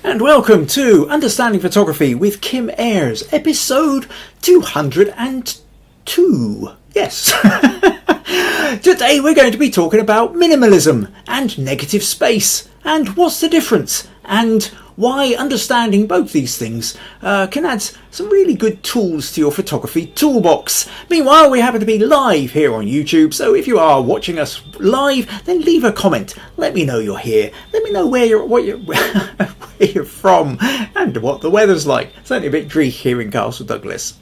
And welcome to Understanding Photography with Kim Ayres, episode 202. Yes. Today we're going to be talking about minimalism and negative space, and what's the difference, and why understanding both these things can add some really good tools to your photography toolbox. Meanwhile, we happen to be live here on YouTube, so if you are watching us live, then leave a comment. Let me know you're here. Let me know where you're from and what the weather's like. It's only a bit dreary here in Castle Douglas.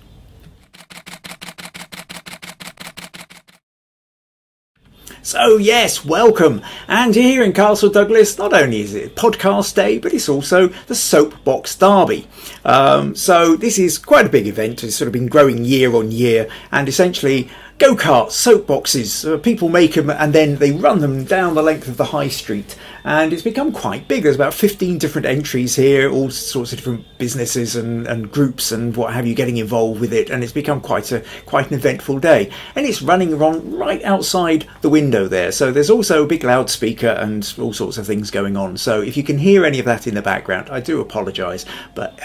So yes, welcome. And here in Castle Douglas, not only is it podcast day, but it's also the Soapbox Derby. So this is quite a big event. It's sort of been growing year on year, and essentially go-karts, soapboxes, people make them and then they run them down the length of the high street, and it's become quite big. There's about 15 different entries here, all sorts of different businesses and groups and what have you getting involved with it, and it's become quite an eventful day, and it's running around right outside the window there. So there's also a big loudspeaker and all sorts of things going on, so if you can hear any of that in the background, I do apologise, but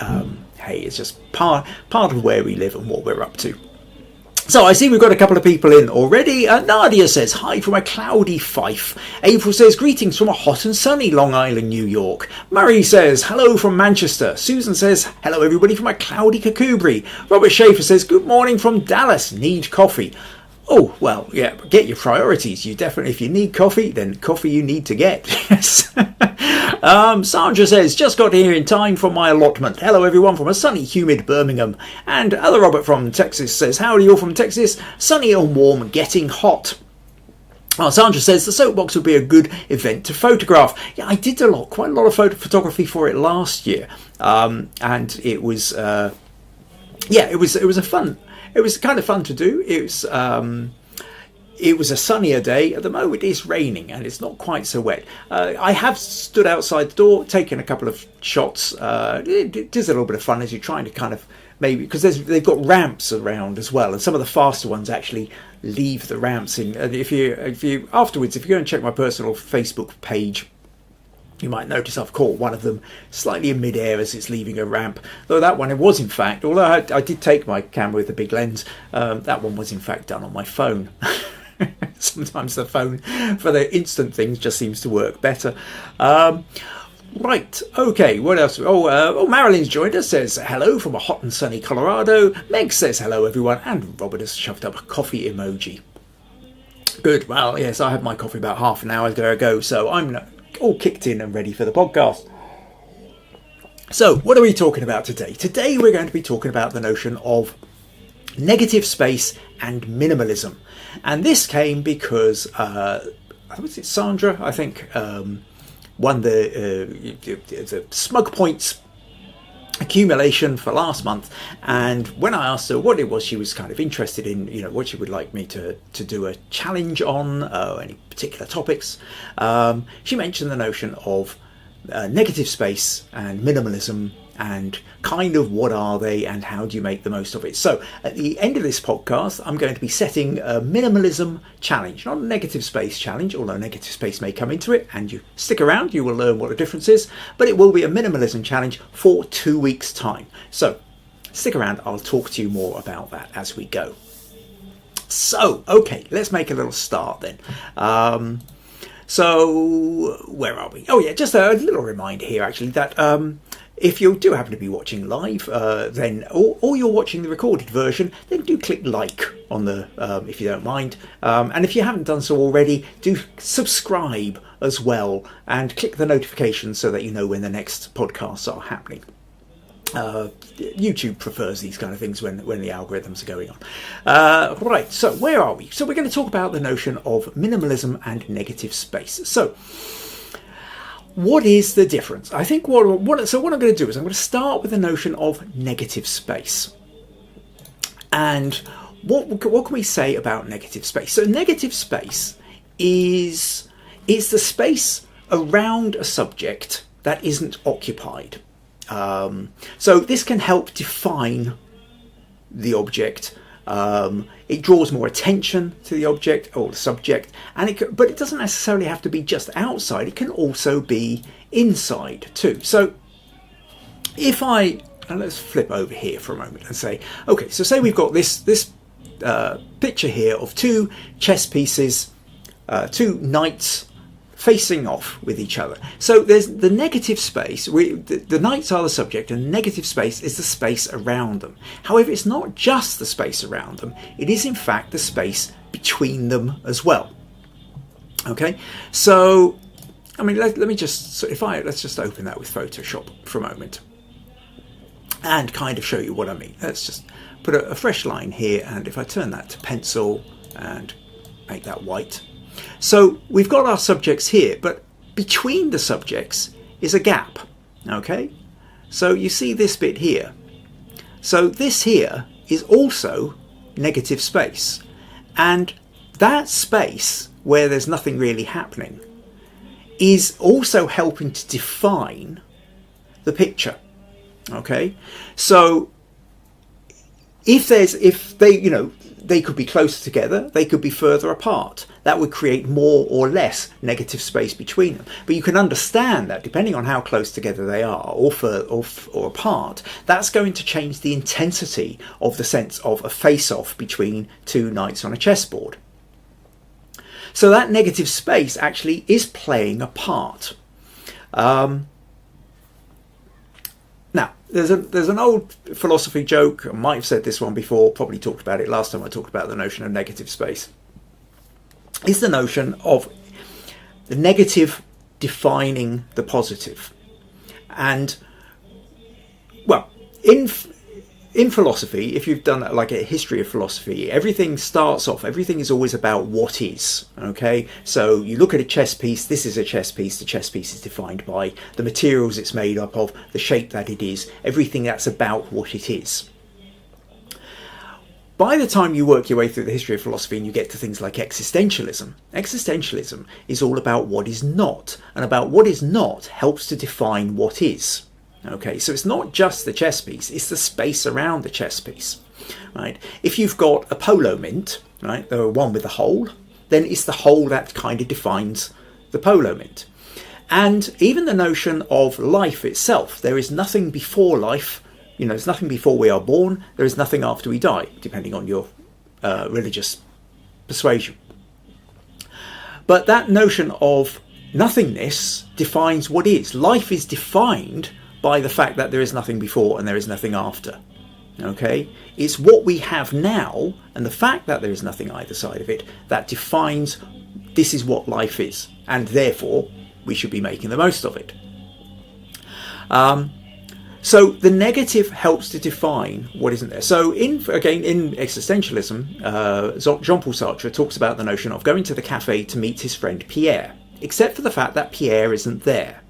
hey, it's just part of where we live and what we're up to. So I see we've got a couple of people in already. Nadia says, hi from a cloudy Fife. April says, greetings from a hot and sunny Long Island, New York. Murray says, hello from Manchester. Susan says, hello everybody from a cloudy Kakubri. Robert Schaefer says, good morning from Dallas. Need coffee. Oh, well, yeah, get your priorities. You definitely, if you need coffee, then coffee you need to get. Yes. Sandra says, just got here in time for my allotment. Hello, everyone, from a sunny, humid Birmingham. And other Robert from Texas says, howdy, you're from Texas. Sunny and warm, getting hot. Sandra says, the soapbox would be a good event to photograph. Yeah, I did quite a lot of photography for it last year. And it was, it was kind of fun to do. It was a sunnier day. At the moment it's raining and it's not quite so wet. I have stood outside the door, taken a couple of shots. It is a little bit of fun as you're trying to kind of maybe, because they've got ramps around as well, and some of the faster ones actually leave the ramps in. And if you afterwards, if you go and check my personal Facebook page, you might notice I've caught one of them slightly in mid-air as it's leaving a ramp. Though that one, it was in fact, although I did take my camera with the big lens, that one was in fact done on my phone. Sometimes the phone for the instant things just seems to work better. Right, okay, what else? Marilyn's joined us, says hello from a hot and sunny Colorado. Meg says hello everyone, and Robert has shoved up a coffee emoji. Good, well yes, I had my coffee about half an hour ago, so I'm all kicked in and ready for the podcast. So what are we talking about today? Today we're going to be talking about the notion of negative space and minimalism, and this came because was it Sandra, I think, won the Smug Points accumulation for last month, and when I asked her what it was she was kind of interested in, what she would like me to do a challenge on, any particular topics, she mentioned the notion of negative space and minimalism, and kind of what are they and how do you make the most of it. So at the end of this podcast, I'm going to be setting a minimalism challenge, not a negative space challenge, although negative space may come into it, and you stick around, you will learn what the difference is, but it will be a minimalism challenge for 2 weeks' time. So stick around, I'll talk to you more about that as we go. So, okay, let's make a little start then. So where are we? Oh yeah, just a little reminder here actually that if you do happen to be watching live, then or you're watching the recorded version, then do click like on the if you don't mind, and if you haven't done so already, do subscribe as well and click the notifications so that you know when the next podcasts are happening. YouTube prefers these kind of things when the algorithms are going on. Right, so where are we? So we're going to talk about the notion of minimalism and negative space. So what is the difference? I think what I'm going to do is I'm going to start with the notion of negative space. And what can we say about negative space? So negative space is the space around a subject that isn't occupied. So this can help define the object. It draws more attention to the object or the subject, but it doesn't necessarily have to be just outside. It can also be inside too. So and let's flip over here for a moment and say, okay, so say we've got this picture here of two chess pieces, two knights facing off with each other. So there's the negative space. The knights are the subject, and the negative space is the space around them. However, it's not just the space around them. It is in fact the space between them as well. Okay, so I mean, let me just, let's just open that with Photoshop for a moment and kind of show you what I mean. Let's just put a fresh line here, and if I turn that to pencil and make that white. So we've got our subjects here, but between the subjects is a gap. Okay, so you see this bit here. So this here is also negative space, and that space where there's nothing really happening is also helping to define the picture. Okay, so if they could be closer together, they could be further apart. That would create more or less negative space between them. But you can understand that depending on how close together they are or apart, that's going to change the intensity of the sense of a face-off between two knights on a chessboard. So that negative space actually is playing a part. Now, there's an old philosophy joke. I might have said this one before, probably talked about it last time I talked about the notion of negative space. It's the notion of the negative defining the positive. And, well, in philosophy, if you've done like a history of philosophy, everything is always about what is, okay? So you look at a chess piece, this is a chess piece, the chess piece is defined by the materials it's made up of, the shape that it is, everything that's about what it is. By the time you work your way through the history of philosophy and you get to things like existentialism is all about what is not, and about what is not helps to define what is. Okay, so it's not just the chess piece, it's the space around the chess piece, right? If you've got a polo mint, right, the one with the hole, then it's the hole that kind of defines the polo mint. And even the notion of life itself, there is nothing before life, there's nothing before we are born, there is nothing after we die, depending on your religious persuasion. But that notion of nothingness defines what is. Life is defined by the fact that there is nothing before and there is nothing after. Okay? It's what we have now and the fact that there is nothing either side of it that defines this is what life is, and therefore we should be making the most of it. So the negative helps to define what isn't there. So in existentialism, Jean-Paul Sartre talks about the notion of going to the cafe to meet his friend Pierre, except for the fact that Pierre isn't there.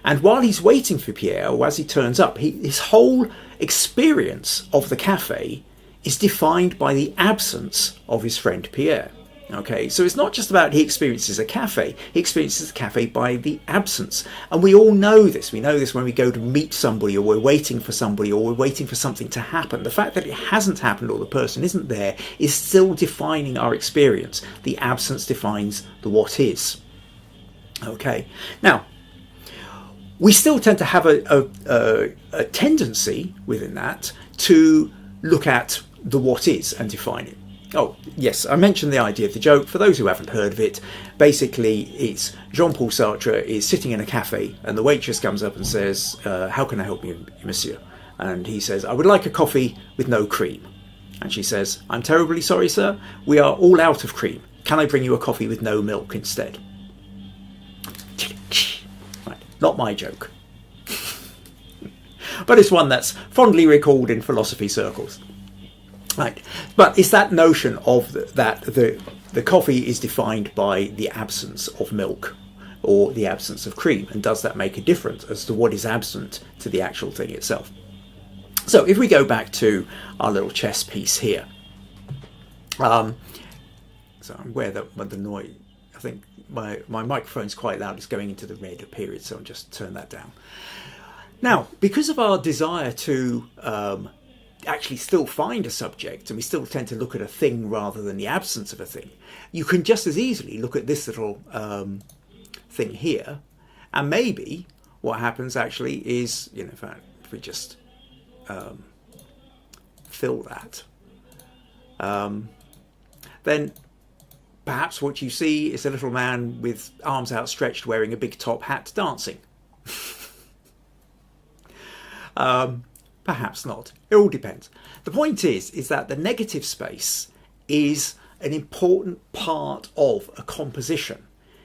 And while he's waiting for Pierre, or as he turns up, his whole experience of the cafe is defined by the absence of his friend Pierre. Okay, so it's not just about he experiences a cafe, he experiences the cafe by the absence. And we all know this. We know this when we go to meet somebody, or we're waiting for somebody, or we're waiting for something to happen. The fact that it hasn't happened or the person isn't there is still defining our experience. The absence defines the what is. Okay, now, we still tend to have a tendency within that to look at the what is and define it. Oh, yes, I mentioned the idea of the joke. For those who haven't heard of it, basically it's Jean-Paul Sartre is sitting in a cafe and the waitress comes up and says, how can I help you, monsieur? And he says, I would like a coffee with no cream. And she says, I'm terribly sorry, sir. We are all out of cream. Can I bring you a coffee with no milk instead? Not my joke. But it's one that's fondly recalled in philosophy circles. Right. But it's that notion of that the coffee is defined by the absence of milk or the absence of cream. And does that make a difference as to what is absent to the actual thing itself? So if we go back to our little chess piece here. So I'm aware that the noise, I think my microphone's quite loud, it's going into the red period, so I'll just turn that down. Now, because of our desire to actually still find a subject, and we still tend to look at a thing rather than the absence of a thing, you can just as easily look at this little thing here, and maybe what happens actually is, in fact, if we just fill that, then perhaps what you see is a little man with arms outstretched wearing a big top hat dancing. Perhaps not. It all depends. The point is that the negative space is an important part of a composition.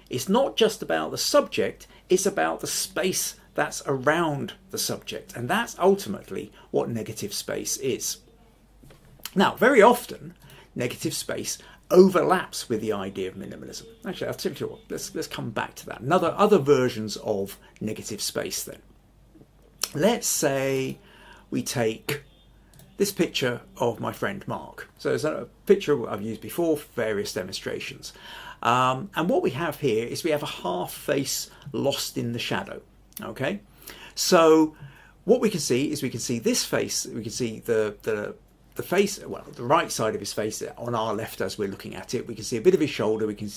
It's not just about the subject, it's about the space that's around the subject. And that's ultimately what negative space is. Now, very often, negative space overlaps with the idea of minimalism. Actually, I'll tell you what, let's come back to that. Other versions of negative space then. Let's say we take this picture of my friend Mark. So it's a picture I've used before for various demonstrations. And what we have here is we have a half face lost in the shadow. Okay, so what we can see is we can see this face. We can see the face, well, the right side of his face on our left as we're looking at it. We can see a bit of his shoulder. We can,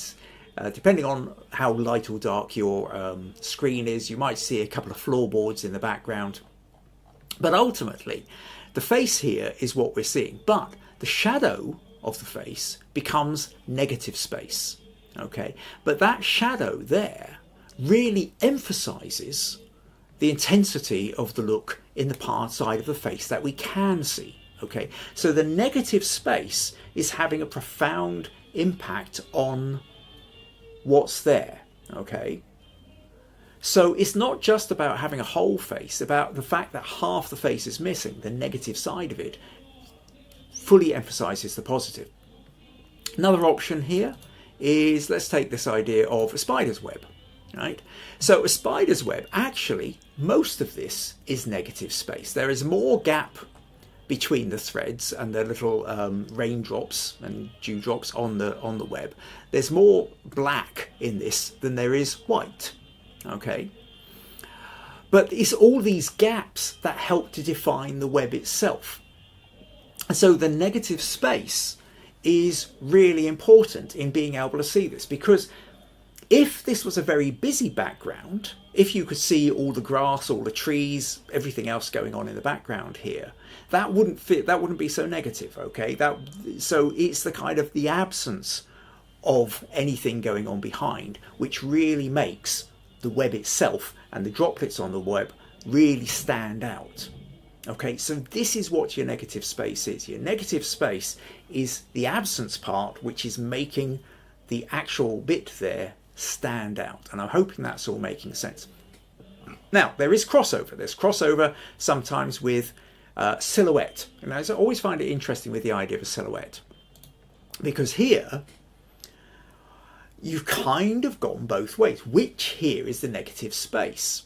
depending on how light or dark your screen is, you might see a couple of floorboards in the background. But ultimately, the face here is what we're seeing. But the shadow of the face becomes negative space. Okay, but that shadow there really emphasizes the intensity of the look in the part side of the face that we can see. Okay, so the negative space is having a profound impact on what's there. Okay, so it's not just about having a whole face, about the fact that half the face is missing. The negative side of it fully emphasizes the positive. Another option here is, let's take this idea of a spider's web, right? So a spider's web, actually, most of this is negative space. There is more gap between the threads and the little raindrops and dewdrops on the web. There's more black in this than there is white, okay? But it's all these gaps that help to define the web itself. And so the negative space is really important in being able to see this, because if this was a very busy background, if you could see all the grass, all the trees, everything else going on in the background here, that wouldn't fit, that wouldn't be so negative, okay? So it's the kind of the absence of anything going on behind which really makes the web itself and the droplets on the web really stand out. Okay, so this is what your negative space is. Your negative space is the absence part, which is making the actual bit there stand out. And I'm hoping that's all making sense. Now, there is crossover. There's crossover sometimes with silhouette. And I always find it interesting with the idea of a silhouette, because here you've kind of gone both ways. Which here is the negative space?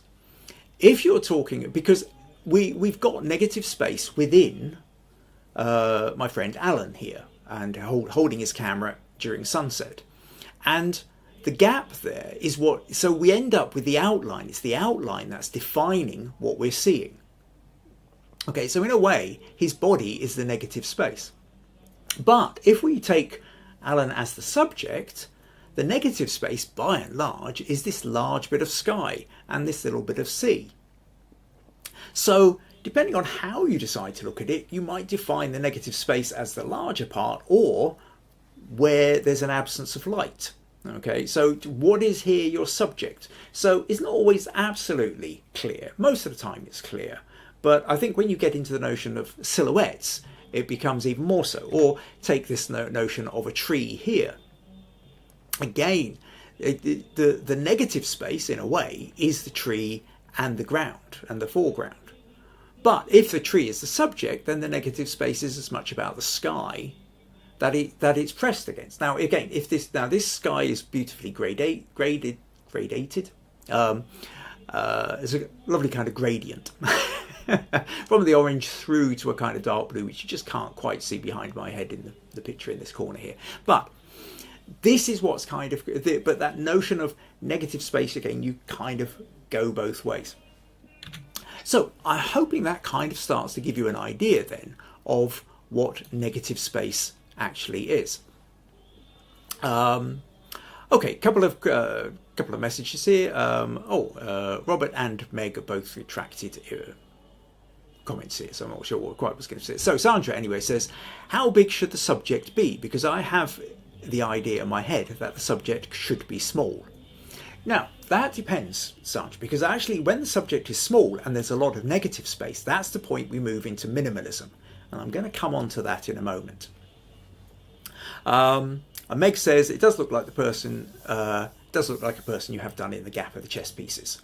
If you're talking, because we've got negative space within my friend Alan here, and holding his camera during sunset. And the gap there is what, so we end up with the outline. It's the outline that's defining what we're seeing. Okay, so in a way, his body is the negative space. But if we take Alan as the subject, the negative space, by and large, is this large bit of sky and this little bit of sea. So depending on how you decide to look at it, you might define the negative space as the larger part, or where there's an absence of light. Okay, so what is here your subject? So it's not always absolutely clear. Most of the time it's clear. But I think when you get into the notion of silhouettes, it becomes even more so. Or take this notion of a tree here. Again, the negative space, in a way, is the tree and the ground and the foreground. But if the tree is the subject, then the negative space is as much about the sky that it's pressed against. Now, again, if this sky is beautifully gradated. There's a lovely kind of gradient from the orange through to a kind of dark blue, which you just can't quite see behind my head in the picture in this corner here. But this is what's kind of, but that notion of negative space, again, you kind of go both ways. So I'm hoping that kind of starts to give you an idea then of what negative space actually is. Okay, couple of couple of messages here. Robert and Meg are both retracted comments here, so I'm not sure what quite was going to say. So Sandra anyway says, how big should the subject be? Because I have the idea in my head that the subject should be small. Now, that depends, Sandra, because actually when the subject is small and there's a lot of negative space, that's the point we move into minimalism. And I'm going to come on to that in a moment. And Meg says, it does look like a person you have done in the gap of the chess pieces.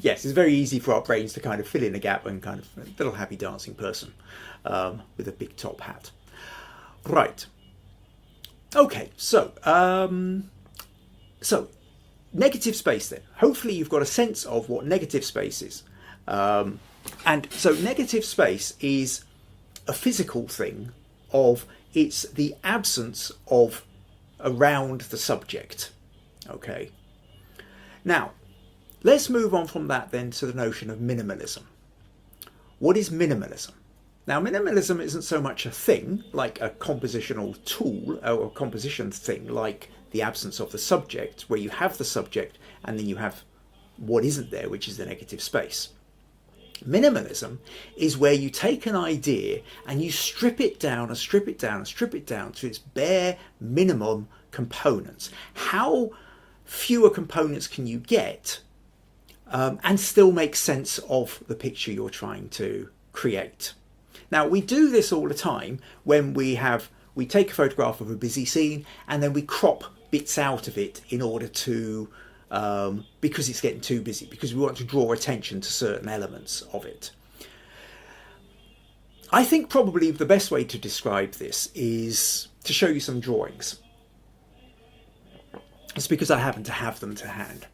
Yes, it's very easy for our brains to kind of fill in a gap and kind of a little happy dancing person with a big top hat. Right. Okay, so negative space then. Hopefully you've got a sense of what negative space is. And so negative space is a physical thing it's the absence of around the subject. Okay. Now, let's move on from that then to the notion of minimalism. What is minimalism? Now, minimalism isn't so much a thing, like a compositional tool or a composition thing, like the absence of the subject, where you have the subject and then you have what isn't there, which is the negative space. Minimalism is where you take an idea and you strip it down and strip it down and strip it down to its bare minimum components. How fewer components can you get and still make sense of the picture you're trying to create? Now, we do this all the time when we take a photograph of a busy scene and then we crop bits out of it in order to because it's getting too busy, because we want to draw attention to certain elements of it. I think probably the best way to describe this is to show you some drawings. It's because I happen to have them to hand,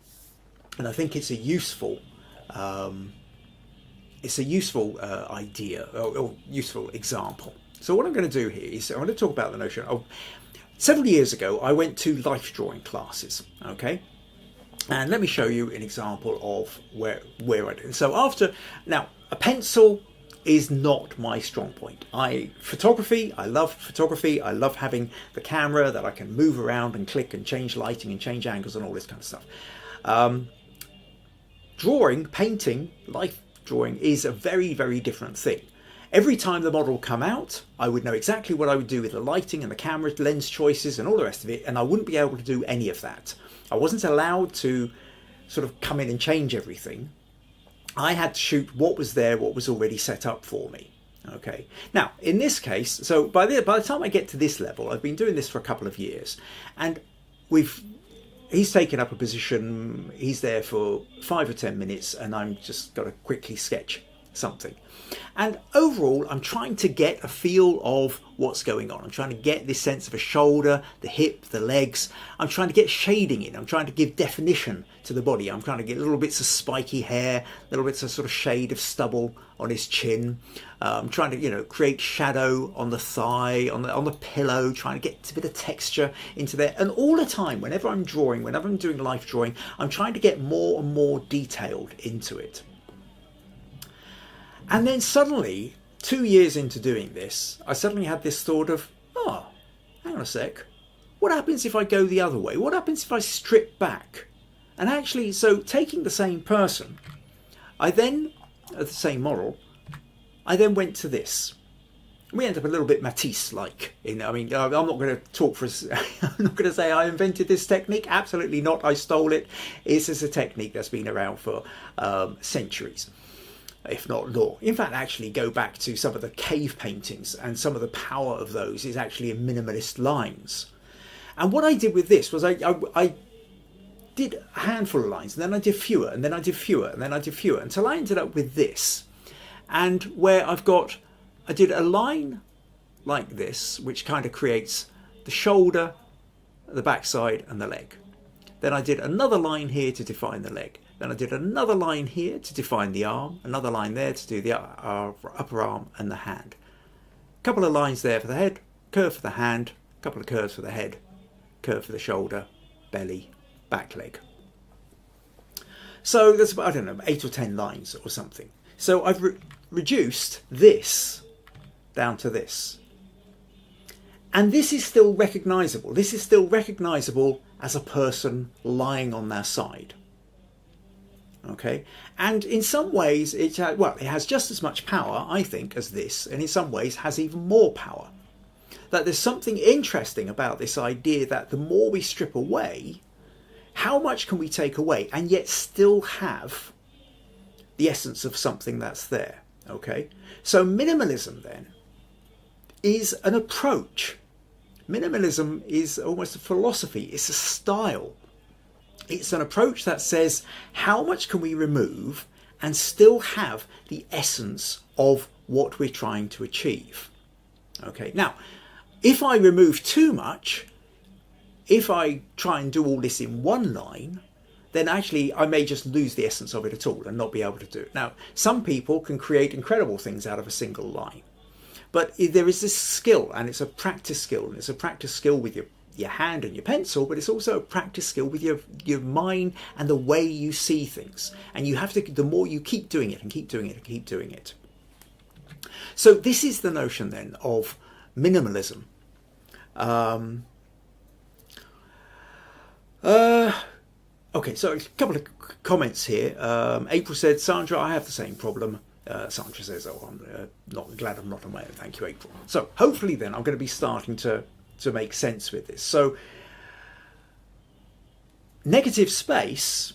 and I think it's a useful idea or useful example. So what I'm going to do here is I'm going to talk about the notion of several years ago I went to life drawing classes. Okay. And let me show you an example of where I did. So a pencil is not my strong point. I love photography. I love having the camera that I can move around and click and change lighting and change angles and all this kind of stuff. Painting, life drawing is a very, very different thing. Every time the model would come out, I would know exactly what I would do with the lighting and the camera, lens choices and all the rest of it, and I wouldn't be able to do any of that. I wasn't allowed to sort of come in and change everything. I had to shoot what was there, what was already set up for me. Okay. Now, in this case, so by the time I get to this level, I've been doing this for a couple of years, and he's taken up a position, he's there for 5 or 10 minutes, and I'm just got to quickly sketch something. And overall, I'm trying to get a feel of what's going on. I'm trying to get this sense of a shoulder, the hip, the legs. I'm trying to get shading in. I'm trying to give definition to the body. I'm trying to get little bits of spiky hair, little bits of sort of shade of stubble on his chin. I'm trying to, create shadow on the thigh, on the pillow, trying to get a bit of texture into there. And all the time, whenever I'm drawing, whenever I'm doing life drawing, I'm trying to get more and more detailed into it. And then suddenly, 2 years into doing this, I suddenly had this thought of, hang on a sec. What happens if I go the other way? What happens if I strip back? And actually, so taking the same person, the same model, I then went to this. We end up a little bit Matisse-like. I'm not going to talk I'm not going to say I invented this technique. Absolutely not. I stole it. This is a technique that's been around for centuries, if not more. In fact, actually go back to some of the cave paintings, and some of the power of those is actually in minimalist lines. And what I did with this was I did a handful of lines, and then I did fewer, and then I did fewer, and then I did fewer, until I ended up with this. And where I did a line like this, which kind of creates the shoulder, the backside, and the leg. Then I did another line here to define the leg. Then I did another line here to define the arm, another line there to do the upper arm and the hand. A couple of lines there for the head, curve for the hand, a couple of curves for the head, curve for the shoulder, belly, back leg. So there's about, 8 or 10 lines or something. So I've reduced this down to this. And this is still recognizable. This is still recognizable as a person lying on their side. Okay, and in some ways it has just as much power, I think, as this, and in some ways has even more power. That there's something interesting about this idea that the more we strip away, how much can we take away and yet still have the essence of something that's there. Okay, so minimalism then is an approach. Minimalism is almost a philosophy. It's a style. It's an approach that says, how much can we remove and still have the essence of what we're trying to achieve? Okay, now, if I remove too much, if I try and do all this in one line, then actually I may just lose the essence of it at all and not be able to do it. Now, some people can create incredible things out of a single line. But there is this skill, and it's a practice skill, and it's a practice skill with your hand and your pencil, but it's also a practice skill with your mind and the way you see things. And you have to, the more you keep doing it and keep doing it and keep doing it. So this is the notion then of minimalism. Okay, so a couple of comments here. April said, Sandra, I have the same problem. Sandra says, oh, I'm not glad I'm not on my own. Thank you, April. So hopefully then I'm going to be starting to make sense with this. So negative space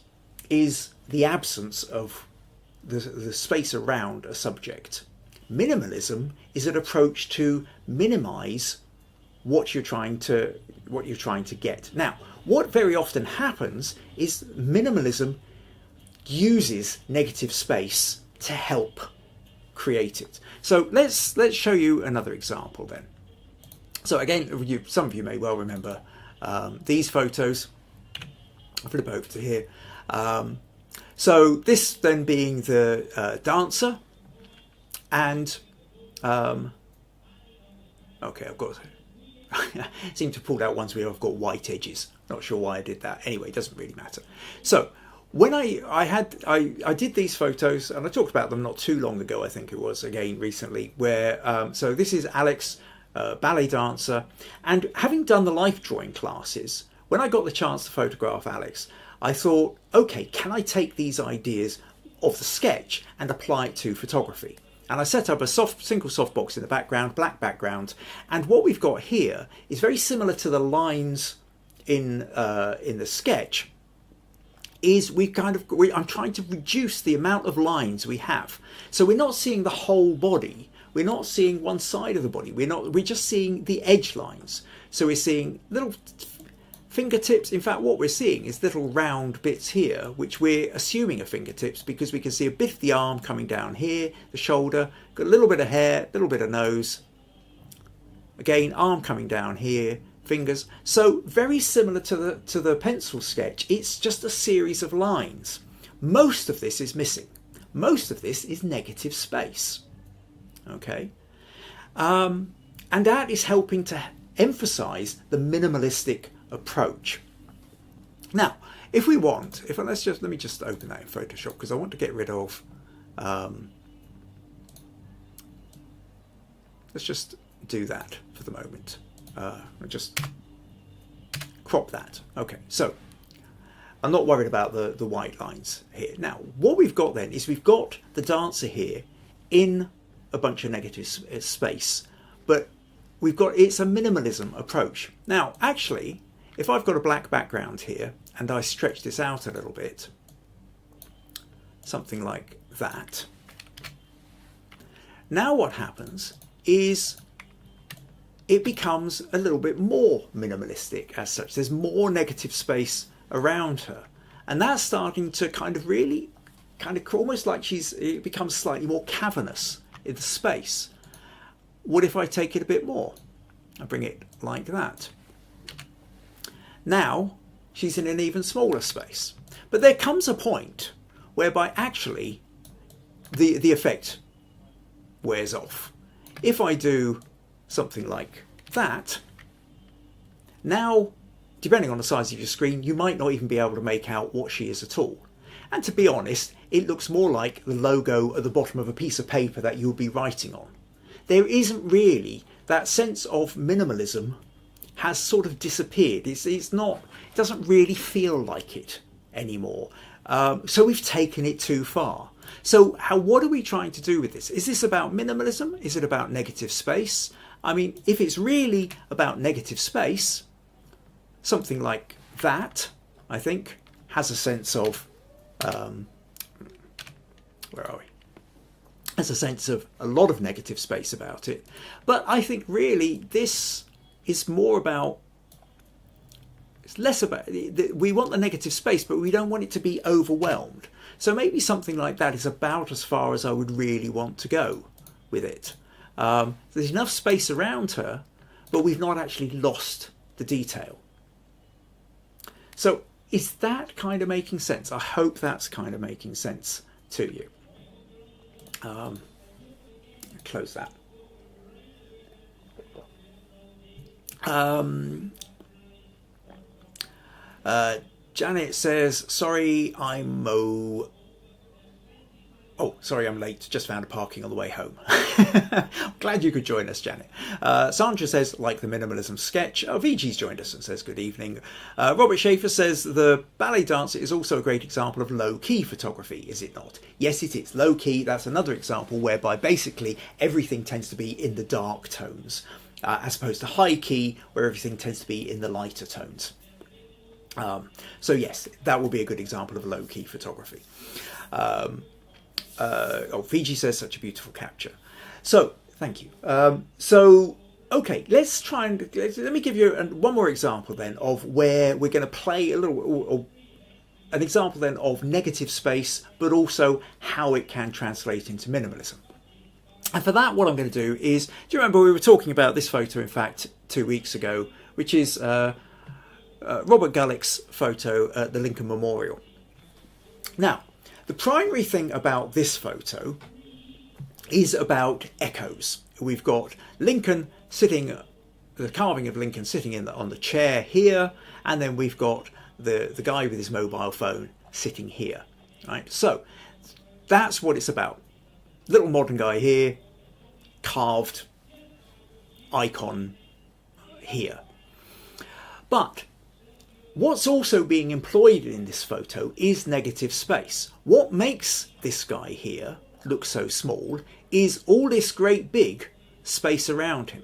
is the absence of the space around a subject. Minimalism is an approach to minimize what you're trying to get. Now, what very often happens is minimalism uses negative space to help create it. So let's show you another example then. So again, some of you may well remember these photos. I'll flip over to here. So this then being the dancer, and okay, I've got seem to have pulled out ones where I've got white edges. Not sure why I did that. Anyway, it doesn't really matter. So when I did these photos, and I talked about them not too long ago, I think it was, again recently, where so this is Alex, ballet dancer, and having done the life drawing classes, when I got the chance to photograph Alex, I thought, okay, can I take these ideas of the sketch and apply it to photography? And I set up a single softbox in the background, black background, and what we've got here is very similar to the lines in the sketch. I'm trying to reduce the amount of lines we have, so we're not seeing the whole body. We're not seeing one side of the body. We're just seeing the edge lines. So we're seeing little fingertips. In fact, what we're seeing is little round bits here, which we're assuming are fingertips because we can see a bit of the arm coming down here, the shoulder, got a little bit of hair, a little bit of nose. Again, arm coming down here, fingers. So very similar to the pencil sketch. It's just a series of lines. Most of this is missing. Most of this is negative space. Okay, and that is helping to emphasize the minimalistic approach. Now, if we want, let me just open that in Photoshop because I want to get rid of. Let's just do that for the moment. I'll just crop that. Okay, so I'm not worried about the white lines here. Now, what we've got then is we've got the dancer here in a bunch of negative space, but it's a minimalism approach. Now, actually, if I've got a black background here and I stretch this out a little bit, something like that, now what happens is it becomes a little bit more minimalistic as such. There's more negative space around her, and that's starting to almost like it becomes slightly more cavernous in the space. What if I take it a bit more? I bring it like that. Now she's in an even smaller space. But there comes a point whereby actually the effect wears off. If I do something like that, now, depending on the size of your screen, you might not even be able to make out what she is at all. And to be honest, it looks more like the logo at the bottom of a piece of paper that you'll be writing on. There isn't really that sense of minimalism has sort of disappeared. It's not, it doesn't really feel like it anymore. So we've taken it too far. So what are we trying to do with this? Is this about minimalism? Is it about negative space? I mean, if it's really about negative space, something like that, I think, has a sense of, where are we? Has a sense of a lot of negative space about it. But I think really this is more about, it's less about, we want the negative space, but we don't want it to be overwhelmed. So maybe something like that is about as far as I would really want to go with it. There's enough space around her, but we've not actually lost the detail. So is that kind of making sense? I hope that's kind of making sense to you. Close that. Janet says, sorry, I'm late. Just found a parking on the way home. Glad you could join us, Janet. Sandra says, like the minimalism sketch. VG's joined us and says, good evening. Robert Schaefer says, the ballet dancer is also a great example of low-key photography, is it not? Yes, it is. Low-key, that's another example whereby basically everything tends to be in the dark tones, as opposed to high-key, where everything tends to be in the lighter tones. So yes, that will be a good example of low-key photography. Fiji says such a beautiful capture. So thank you. Okay, let's try and let me give you one more example then of where we're going to play a little, or an example then of negative space, but also how it can translate into minimalism. And for that, what I'm going to do is, do you remember we were talking about this photo, in fact, 2 weeks ago, which is Robert Gulick's photo at the Lincoln Memorial. Now, the primary thing about this photo is about echoes. We've got Lincoln sitting, the carving of Lincoln sitting on the chair here, and then we've got the guy with his mobile phone sitting here. Right, so that's what it's about. Little modern guy here, carved icon here. But what's also being employed in this photo is negative space. What makes this guy here look so small is all this great big space around him.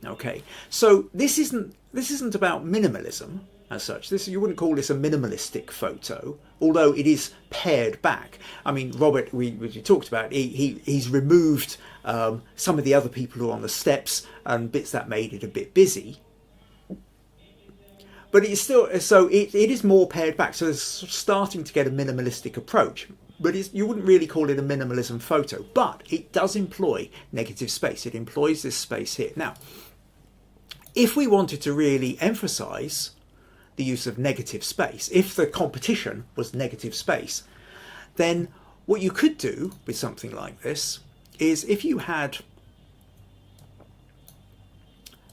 Okay, so this isn't about minimalism as such. You wouldn't call this a minimalistic photo, although it is pared back. I mean, Robert, we talked about, he's removed some of the other people who are on the steps and bits that made it a bit busy. But it's still, so it is more pared back. So it's starting to get a minimalistic approach. But you wouldn't really call it a minimalism photo. But it does employ negative space. It employs this space here. Now, if we wanted to really emphasize the use of negative space, if the competition was negative space, then what you could do with something like this is, if you had,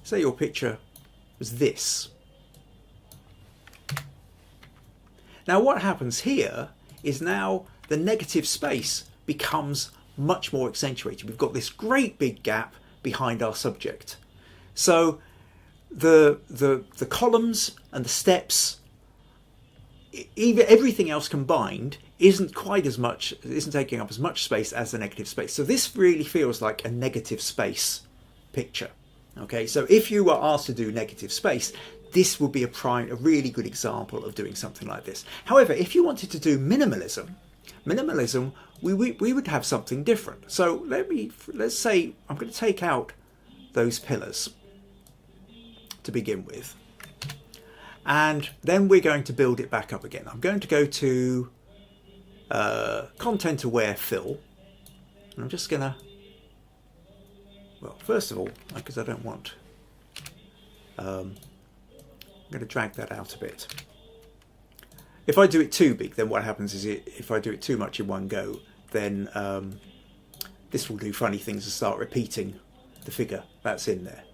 say your picture was this. Now what happens here is now the negative space becomes much more accentuated. We've got this great big gap behind our subject. So the columns and the steps, even everything else combined, isn't taking up as much space as the negative space. So this really feels like a negative space picture. Okay, so if you were asked to do negative space, this would be a really good example of doing something like this. However, if you wanted to do minimalism, we would have something different. So let's say I'm going to take out those pillars to begin with, and then we're going to build it back up again. I'm going to go to content aware fill, and I'm just going to, well, first of all, because I don't want, I'm going to drag that out a bit. If I do it too big, then what happens is, if I do it too much in one go, then this will do funny things and start repeating the figure that's in there.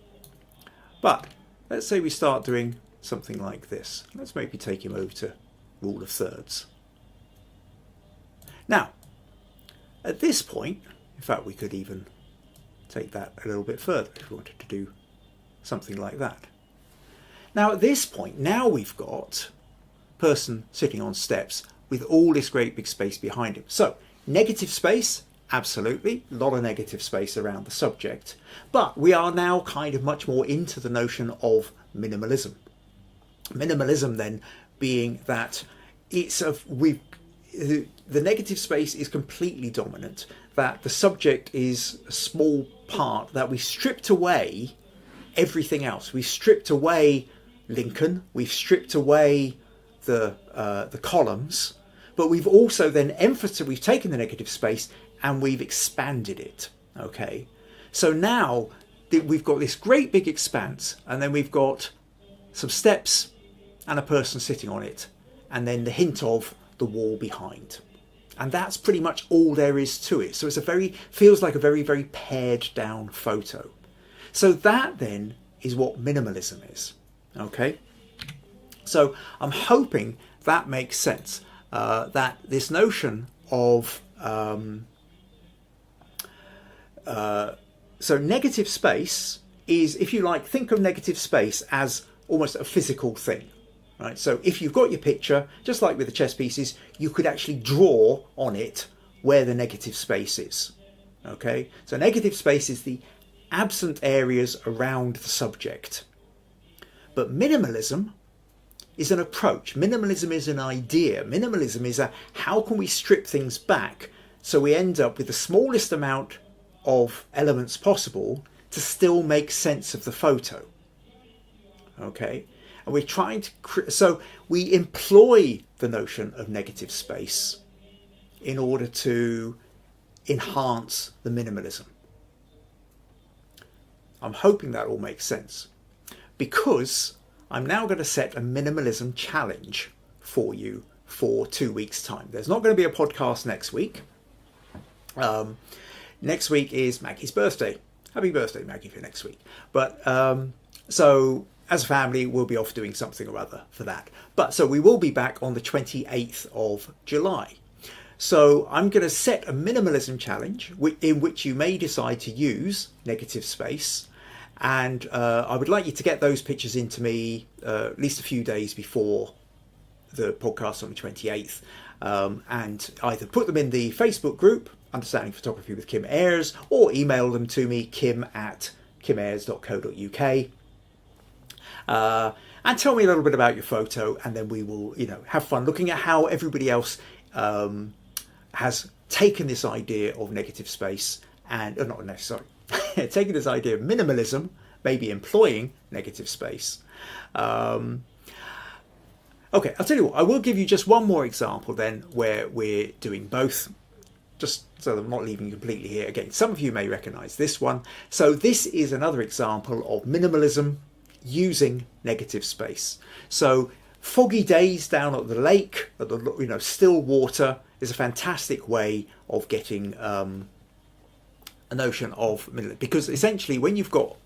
But let's say we start doing something like this. Let's maybe take him over to rule of thirds. Now, at this point, in fact, we could even take that a little bit further if we wanted to do something like that. Now at this point, now we've got a person sitting on steps with all this great big space behind him. So negative space, absolutely, a lot of negative space around the subject, but we are now kind of much more into the notion of minimalism. Minimalism then being that the negative space is completely dominant, that the subject is a small part, that we stripped away everything else. We've stripped away Lincoln, we've stripped away the columns, but we've also then we've taken the negative space and we've expanded it. Okay, so now we've got this great big expanse, and then we've got some steps and a person sitting on it, and then the hint of the wall behind. And that's pretty much all there is to it. So feels like a very, very pared down photo. So that then is what minimalism is. Okay. So I'm hoping that makes sense. That this notion of so negative space is, if you like, think of negative space as almost a physical thing. Right, so if you've got your picture, just like with the chess pieces, you could actually draw on it where the negative space is. Okay, so negative space is the absent areas around the subject. But minimalism is an approach. Minimalism is an idea. Minimalism is how can we strip things back so we end up with the smallest amount of elements possible to still make sense of the photo. Okay. And we're trying to, so we employ the notion of negative space in order to enhance the minimalism. I'm hoping that all makes sense, because I'm now going to set a minimalism challenge for you for 2 weeks' time. There's not going to be a podcast next week. Next week is Maggie's birthday. Happy birthday, Maggie, for next week. But so as a family, we'll be off doing something or other for that. But so we will be back on the 28th of July. So I'm going to set a minimalism challenge in which you may decide to use negative space. And I would like you to get those pictures into me at least a few days before the podcast on the 28th. And either put them in the Facebook group, Understanding Photography with Kim Ayres, or email them to me, kim@kimayres.co.uk. And tell me a little bit about your photo, and then we will, have fun looking at how everybody else has taken this idea of negative space and, taking this idea of minimalism, maybe employing negative space. Okay, I'll tell you what, I will give you just one more example then where we're doing both, just so that I'm not leaving you completely here. Again, some of you may recognize this one. So this is another example of minimalism using negative space. So foggy days down at the lake, at the still water, is a fantastic way of getting a notion of minimalism, because essentially when you've got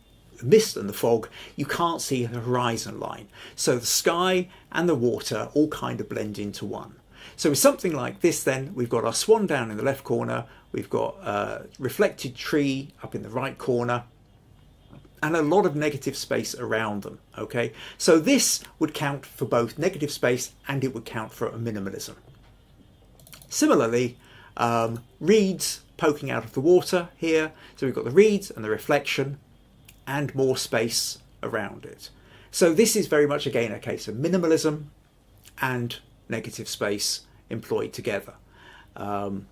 mist and the fog, you can't see the horizon line. So the sky and the water all kind of blend into one. So with something like this, then we've got our swan down in the left corner, we've got a reflected tree up in the right corner, and a lot of negative space around them. Okay, so this would count for both negative space and it would count for a minimalism. Similarly, reeds poking out of the water here. So we've got the reeds and the reflection and more space around it. So this is very much, again, a case of minimalism and negative space employed together. Now,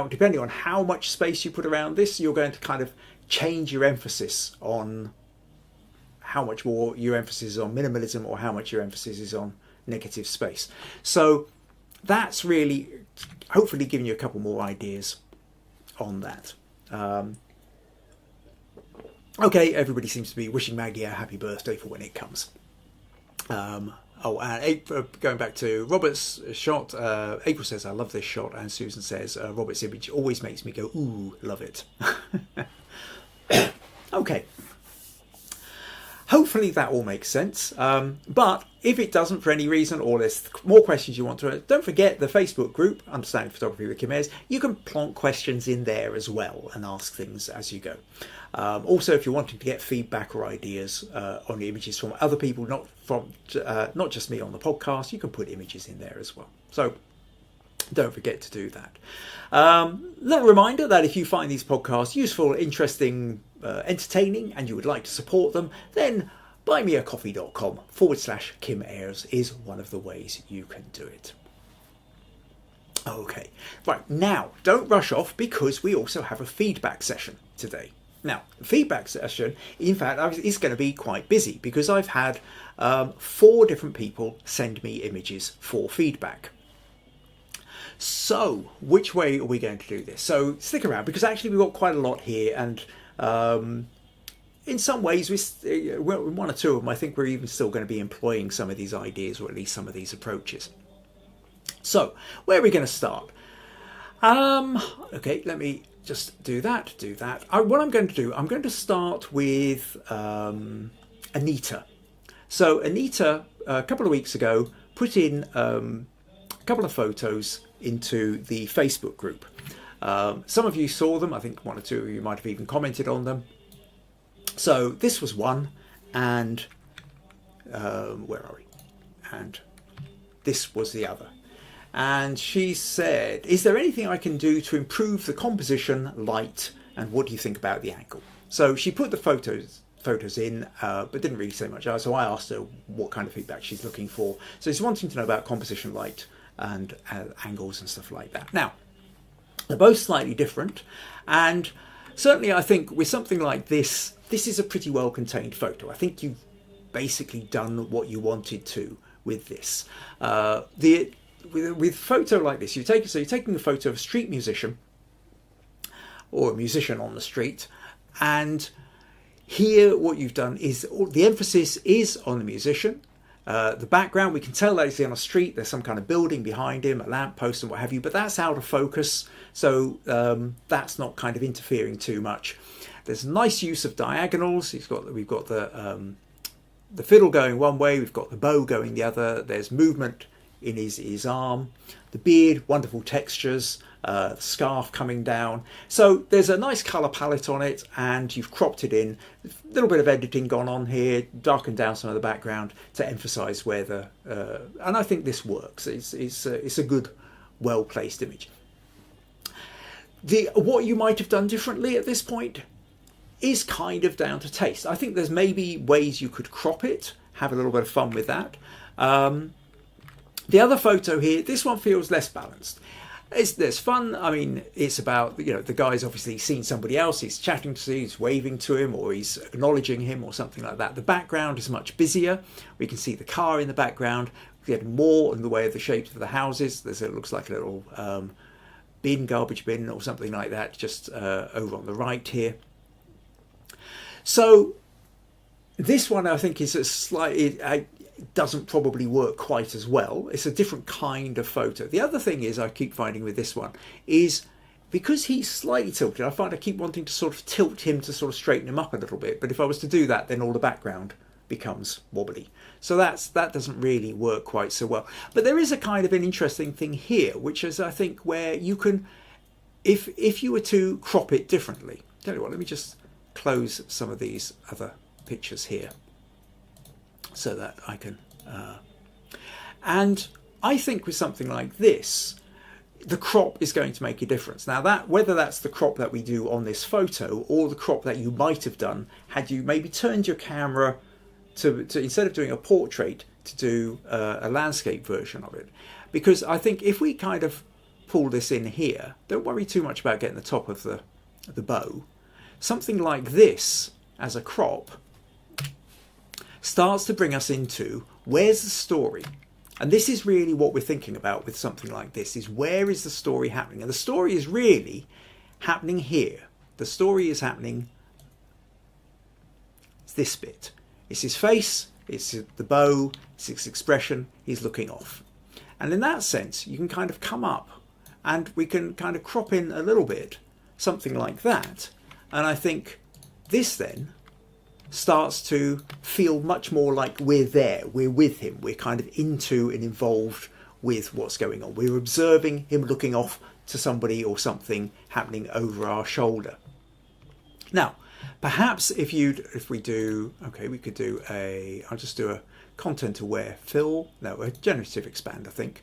depending on how much space you put around this, you're going to kind of change your emphasis on how much more your emphasis is on minimalism or how much your emphasis is on negative space. So that's really hopefully giving you a couple more ideas on that. Okay, everybody seems to be wishing Maggie a happy birthday for when it comes. And going back to Robert's shot, April says, I love this shot. And Susan says, Robert's image always makes me go, ooh, love it. Okay. hopefully that all makes sense. But if it doesn't for any reason, or there's more questions you want to, don't forget the Facebook group, Understanding Photography with Kim Ayres. You can plonk questions in there as well and ask things as you go. Also, if you're wanting to get feedback or ideas on the images from other people, not just me on the podcast, you can put images in there as well. So don't forget to do that. Little reminder that if you find these podcasts useful, interesting, entertaining, and you would like to support them, then buymeacoffee.com/Kim Ayres is one of the ways you can do it. Okay, right, now don't rush off, because we also have a feedback session today. Now, the feedback session, in fact, is going to be quite busy, because I've had 4 different people send me images for feedback. So, which way are we going to do this? So, stick around, because actually we've got quite a lot here, and in some ways, one or two of them, I think we're even still going to be employing some of these ideas, or at least some of these approaches. So, where are we going to start? Okay, let me just do that. What I'm going to do, I'm going to start with Anita. So, Anita, a couple of weeks ago, put in a couple of photos into the Facebook group. Some of you saw them. I think 1 or 2 of you might have even commented on them. So this was one, and where are we? And this was the other. And she said, is there anything I can do to improve the composition, light, and what do you think about the angle? So she put the photos in, but didn't really say much. So I asked her what kind of feedback she's looking for. So she's wanting to know about composition, light, and angles and stuff like that. Now, they're both slightly different, and certainly I think with something like this is a pretty well contained photo. I think you've basically done what you wanted to with this. With photo like this, you're taking a photo of a street musician, or a musician on the street, and here what you've done is the emphasis is on the musician. The background, we can tell that he's on a street, there's some kind of building behind him, a lamppost and what have you, but that's out of focus, so that's not kind of interfering too much. There's a nice use of diagonals. We've got the fiddle going one way, we've got the bow going the other, there's movement in his arm, the beard, wonderful textures, the scarf coming down. So there's a nice colour palette on it, and you've cropped it in. A little bit of editing gone on here, darkened down some of the background to emphasise where the... and I think this works. It's a good, well-placed image. What you might have done differently at this point is kind of down to taste. I think there's maybe ways you could crop it, have a little bit of fun with that. The other photo here, this one feels less balanced. There's fun. I mean, it's about, the guy's obviously seen somebody else, he's chatting to him, he's waving to him, or he's acknowledging him, or something like that. The background is much busier. We can see the car in the background. We get more in the way of the shapes of the houses. It looks like a little garbage bin or something like that, just over on the right here. So this one, I think, is a slightly... doesn't probably work quite as well. It's a different kind of photo. The other thing is, I keep finding with this one, is because he's slightly tilted, I keep wanting to sort of tilt him to sort of straighten him up a little bit. But if I was to do that, then all the background becomes wobbly. So that doesn't really work quite so well. But there is a kind of an interesting thing here, which is, I think, where you can, if you were to crop it differently. Tell you what, let me just close some of these other pictures here, so that I can... and I think with something like this, the crop is going to make a difference. Now, whether that's the crop that we do on this photo, or the crop that you might have done had you maybe turned your camera to instead of doing a portrait, to do a landscape version of it. Because I think if we kind of pull this in here, don't worry too much about getting the top of the bow. Something like this as a crop starts to bring us into, where's the story? And this is really what we're thinking about with something like this, is where is the story happening? And the story is really happening here. The story is happening, it's this bit. It's his face, it's the bow, it's his expression, he's looking off. And in that sense, you can kind of come up and we can kind of crop in a little bit, something like that. And I think this then starts to feel much more like we're there, we're with him, we're kind of into and involved with what's going on. We're observing him looking off to somebody or something happening over our shoulder. Now, perhaps we could do I'll just do a content aware fill, no, a generative expand, I think.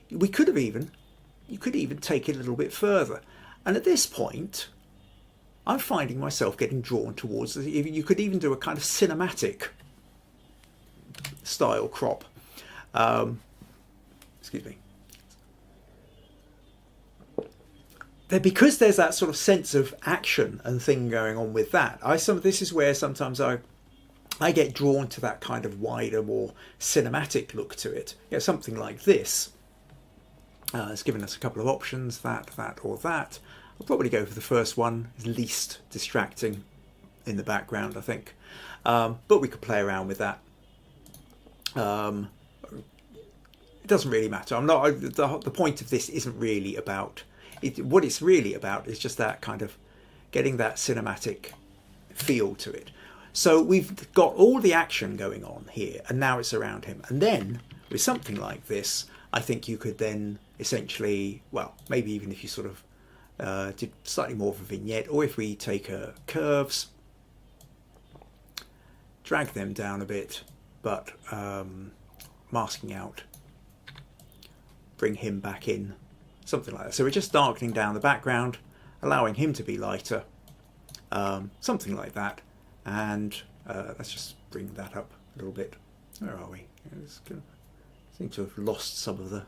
You could even take it a little bit further. And at this point, I'm finding myself getting drawn towards, you could even do a kind of cinematic style crop. Excuse me. Because there's that sort of sense of action and thing going on with that, this is where sometimes I get drawn to that kind of wider, more cinematic look to it. Something like this. It's given us a couple of options, that, or that. I'll probably go for the first one, least distracting in the background, I think. But we could play around with that. It doesn't really matter. The point of this isn't really about it. What it's really about is just that kind of getting that cinematic feel to it. So we've got all the action going on here, and now it's around him. And then with something like this, I think you could then essentially, well, maybe even if you sort of did slightly more of a vignette, or if we take curves, drag them down a bit, but masking out, bring him back in, something like that. So we're just darkening down the background, allowing him to be lighter, something like that. And let's just bring that up a little bit. Where are we? I seem to have lost some of the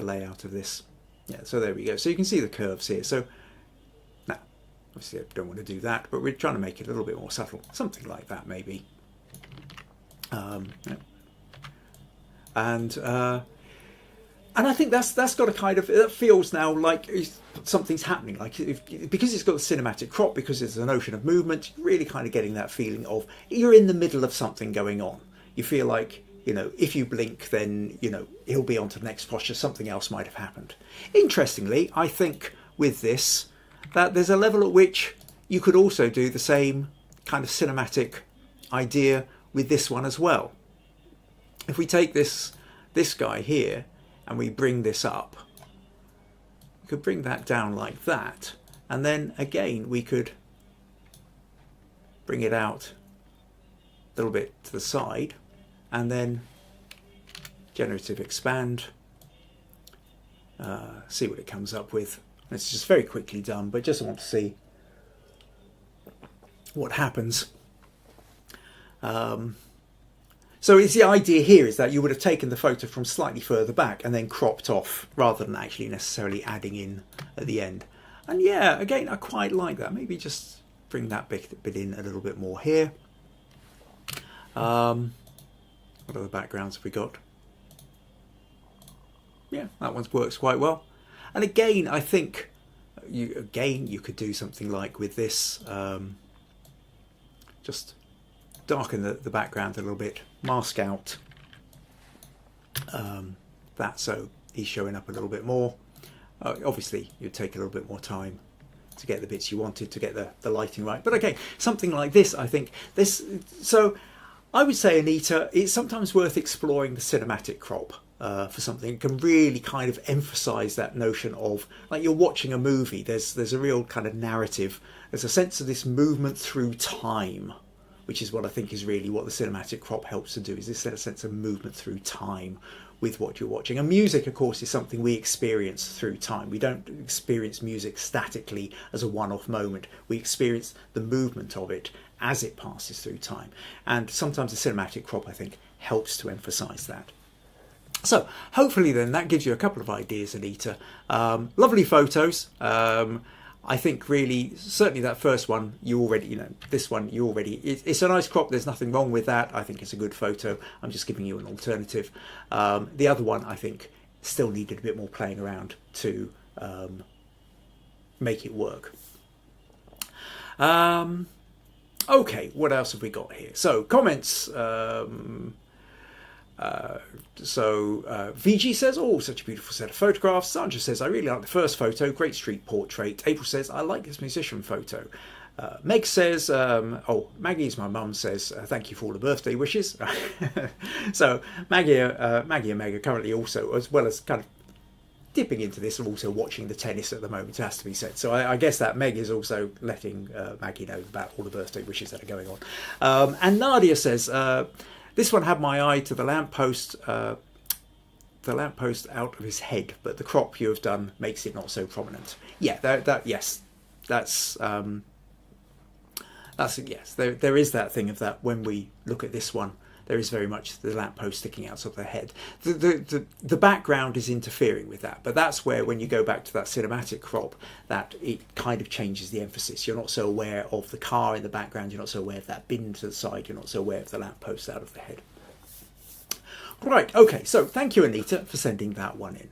layout of this. Yeah, so there we go. So you can see the curves here. So now, obviously I don't want to do that, but we're trying to make it a little bit more subtle. Something like that, maybe. Yeah. And I think that's got a kind of, that feels now like something's happening, like because it's got the cinematic crop, because it's an ocean of movement, you're really kind of getting that feeling of you're in the middle of something going on. You feel like, if you blink, then, he'll be on to the next posture, something else might have happened. Interestingly, I think with this, that there's a level at which you could also do the same kind of cinematic idea with this one as well. If we take this guy here, and we bring this up, we could bring that down like that, and then again we could bring it out a little bit to the side, and then generative expand, see what it comes up with. It's just very quickly done, but just want to see what happens. So it's the idea here is that you would have taken the photo from slightly further back and then cropped off, rather than actually necessarily adding in at the end. And yeah, again, I quite like that. Maybe just bring that bit in a little bit more here. What other backgrounds have we got? Yeah, that one works quite well. And again, I think you could do something like with this, just darken the background a little bit, mask out that so he's showing up a little bit more. Obviously you'd take a little bit more time to get the bits you wanted, to get the lighting right, but okay, something like this, I think so I would say, Anita, it's sometimes worth exploring the cinematic crop for something. It can really kind of emphasize that notion of, like, you're watching a movie, there's a real kind of narrative, there's a sense of this movement through time, which is what I think is really what the cinematic crop helps to do, is this sense of movement through time with what you're watching. And music, of course, is something we experience through time. We don't experience music statically as a one-off moment. We experience the movement of it as it passes through time. And sometimes the cinematic crop, I think, helps to emphasize that. So hopefully then that gives you a couple of ideas, Anita. Lovely photos. I think really, certainly that first one, you already, this one, it's a nice crop. There's nothing wrong with that. I think it's a good photo. I'm just giving you an alternative. The other one, I think, still needed a bit more playing around to make it work. Okay, what else have we got here? So comments. VG says, oh, such a beautiful set of photographs. Sandra says, I really like the first photo, great street portrait. April says, I like this musician photo. Meg says, Maggie is my mum, says, thank you for all the birthday wishes. So Maggie and Meg are currently also, as well as kind of dipping into this, are also watching the tennis at the moment, it has to be said. So I guess that Meg is also letting Maggie know about all the birthday wishes that are going on. And Nadia says, this one had my eye to the lamppost out of his head, but the crop you have done makes it not so prominent. Yeah, yes, that's yes. There is that thing of that when we look at this one, there is very much the lamppost sticking out of the head. The background is interfering with that, but that's where, when you go back to that cinematic crop, that it kind of changes the emphasis. You're not so aware of the car in the background, you're not so aware of that bin to the side, you're not so aware of the lamppost out of the head. Right, okay, so thank you, Anita, for sending that one in.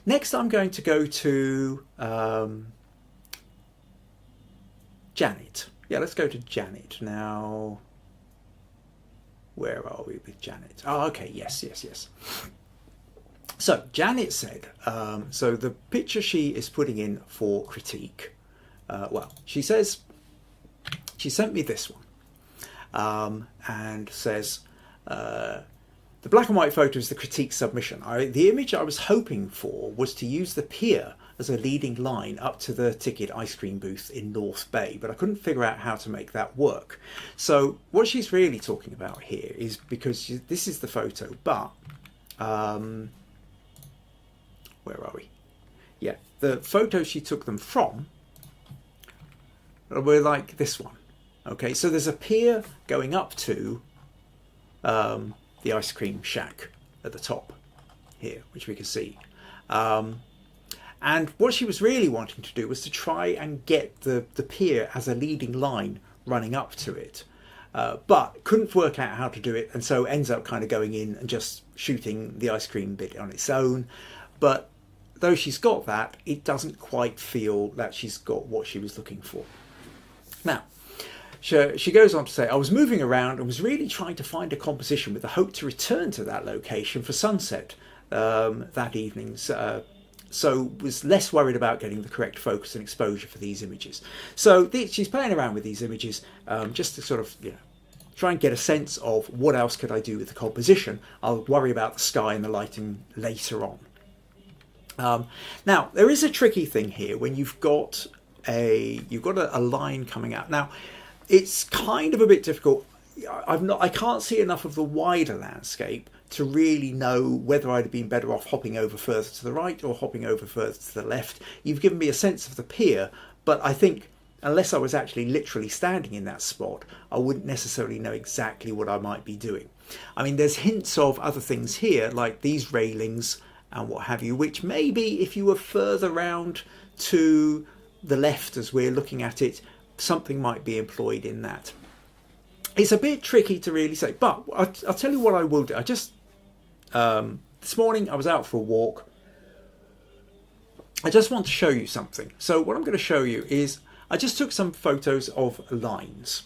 Next, I'm going to go to Janet. Yeah, let's go to Janet now. Where are we with Janet? Oh, okay, yes. So Janet said, so the picture she is putting in for critique, she says, she sent me this one, and says, the black and white photo is the critique submission. The image I was hoping for was to use the pier as a leading line up to the ticket ice cream booth in North Bay, but I couldn't figure out how to make that work. So what she's really talking about here is, because this is the photo, but where are we? Yeah, the photos she took them from were like this one. Okay, so there's a pier going up to the ice cream shack at the top here, which we can see. And what she was really wanting to do was to try and get the pier as a leading line running up to it, but couldn't work out how to do it, and so ends up kind of going in and just shooting the ice cream bit on its own. But though she's got that, it doesn't quite feel that she's got what she was looking for. Now, she goes on to say, I was moving around and was really trying to find a composition with the hope to return to that location for sunset that evening. So was less worried about getting the correct focus and exposure for these images. So she's playing around with these images just to sort of, try and get a sense of what else could I do with the composition. I'll worry about the sky and the lighting later on. Now, there is a tricky thing here when you've got a line coming out. Now, it's kind of a bit difficult. I can't see enough of the wider landscape to really know whether I'd have been better off hopping over further to the right or hopping over further to the left. You've given me a sense of the pier, but I think unless I was actually literally standing in that spot, I wouldn't necessarily know exactly what I might be doing. I mean, there's hints of other things here, like these railings and what have you, which maybe if you were further round to the left as we're looking at it, something might be employed in that. It's a bit tricky to really say, but I'll tell you what I will do. I just, this morning I was out for a walk. I just want to show you something. So what I'm going to show you is, I just took some photos of lines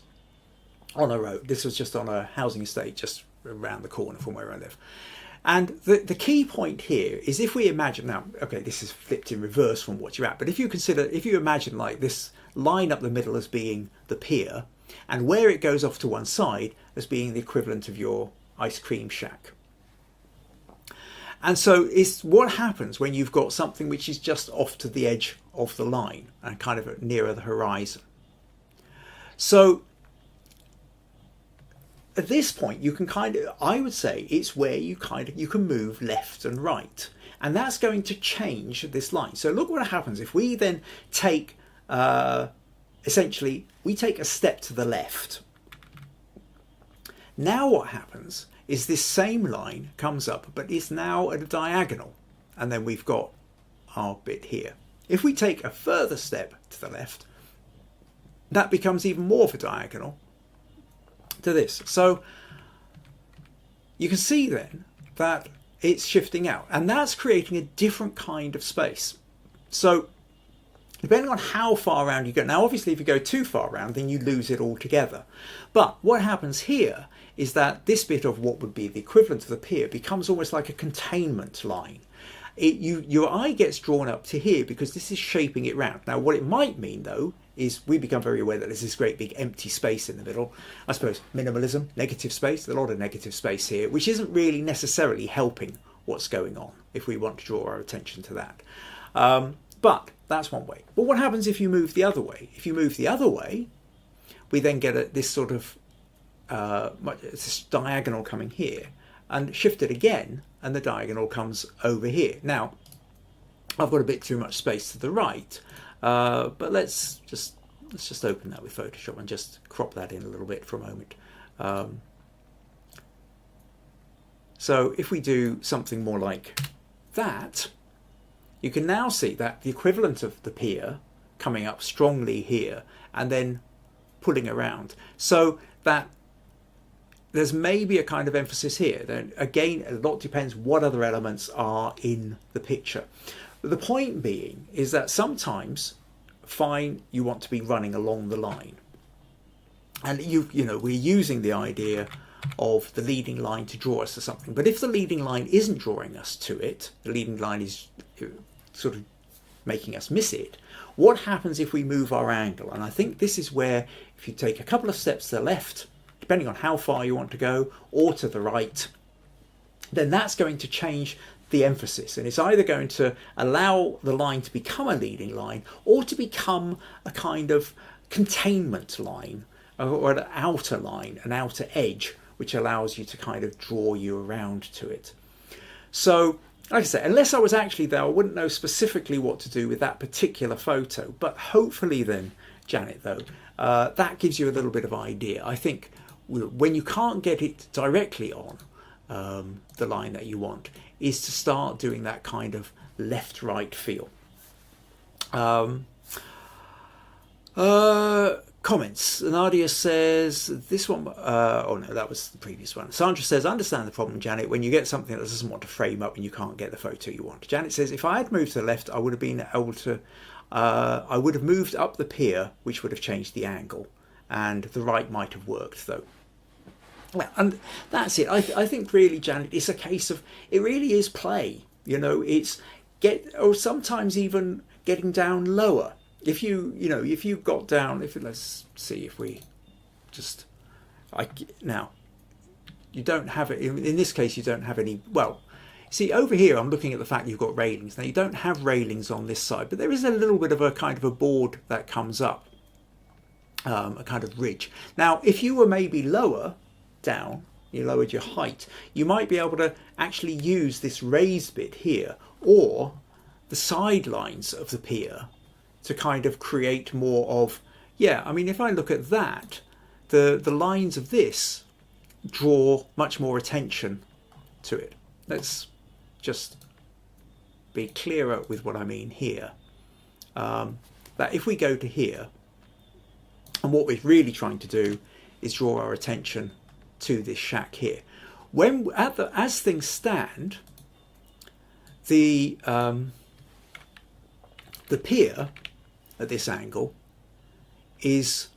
on a road. This was just on a housing estate just around the corner from where I live. And the key point here is, if we imagine, now, okay, this is flipped in reverse from what you're at, but if you imagine like this line up the middle as being the pier, and where it goes off to one side as being the equivalent of your ice cream shack. And so it's what happens when you've got something which is just off to the edge of the line and kind of nearer the horizon. So at this point, you can I would say it's where you can move left and right. And that's going to change this line. So look what happens if we then take, essentially, we take a step to the left. Now what happens is this same line comes up, but it's now at a diagonal. And then we've got our bit here. If we take a further step to the left, that becomes even more of a diagonal to this. So you can see then that it's shifting out, and that's creating a different kind of space. So depending on how far around you go. Now, obviously, if you go too far around, then you lose it altogether. But what happens here is that this bit of what would be the equivalent of the pier becomes almost like a containment line. Your eye gets drawn up to here because this is shaping it round. Now, what it might mean, though, is we become very aware that there's this great big empty space in the middle. I suppose minimalism, negative space, there's a lot of negative space here, which isn't really necessarily helping what's going on if we want to draw our attention to that. But that's one way. But what happens if you move the other way? If you move the other way, we then get this sort of this diagonal coming here, and shift it again, and the diagonal comes over here. Now, I've got a bit too much space to the right, but let's just open that with Photoshop and just crop that in a little bit for a moment. So if we do something more like that, you can now see that the equivalent of the pier coming up strongly here and then pulling around. So that there's maybe a kind of emphasis here. Then again, a lot depends what other elements are in the picture. But the point being is that sometimes, fine, you want to be running along the line. And you know, we're using the idea of the leading line to draw us to something. But if the leading line isn't drawing us to it, the leading line is sort of making us miss it, what happens if we move our angle? And I think this is where, if you take a couple of steps to the left, depending on how far you want to go, or to the right, then that's going to change the emphasis. And it's either going to allow the line to become a leading line or to become a kind of containment line, or an outer line, an outer edge, which allows you to kind of draw you around to it. So, like I said, unless I was actually there, I wouldn't know specifically what to do with that particular photo. But hopefully then, Janet, though, that gives you a little bit of idea. I think when you can't get it directly on the line that you want, is to start doing that kind of left-right feel. Comments. Nadia says, this one, oh no, that was the previous one. Sandra says, I understand the problem, Janet, when you get something that doesn't want to frame up and you can't get the photo you want. Janet says, if I had moved to the left, I would have been able to, I would have moved up the pier, which would have changed the angle, and the right might have worked though. Well, and that's it. I think really, Janet, it's a case of, it really is play. You know, it's or sometimes even getting down lower. If if you got down, let's see if we just, now, you don't have it, in this case you don't have any, well, see over here I'm looking at the fact you've got railings. Now you don't have railings on this side, but there is a little bit of a kind of a board that comes up, a kind of ridge. Now if you were maybe lower down, you lowered your height, you might be able to actually use this raised bit here, or the sidelines of the pier, to kind of create more of, yeah, I mean, if I look at that, the lines of this draw much more attention to it. Let's just be clearer with what I mean here. That if we go to here, and what we're really trying to do is draw our attention to this shack here. When as things stand, the pier at this angle is,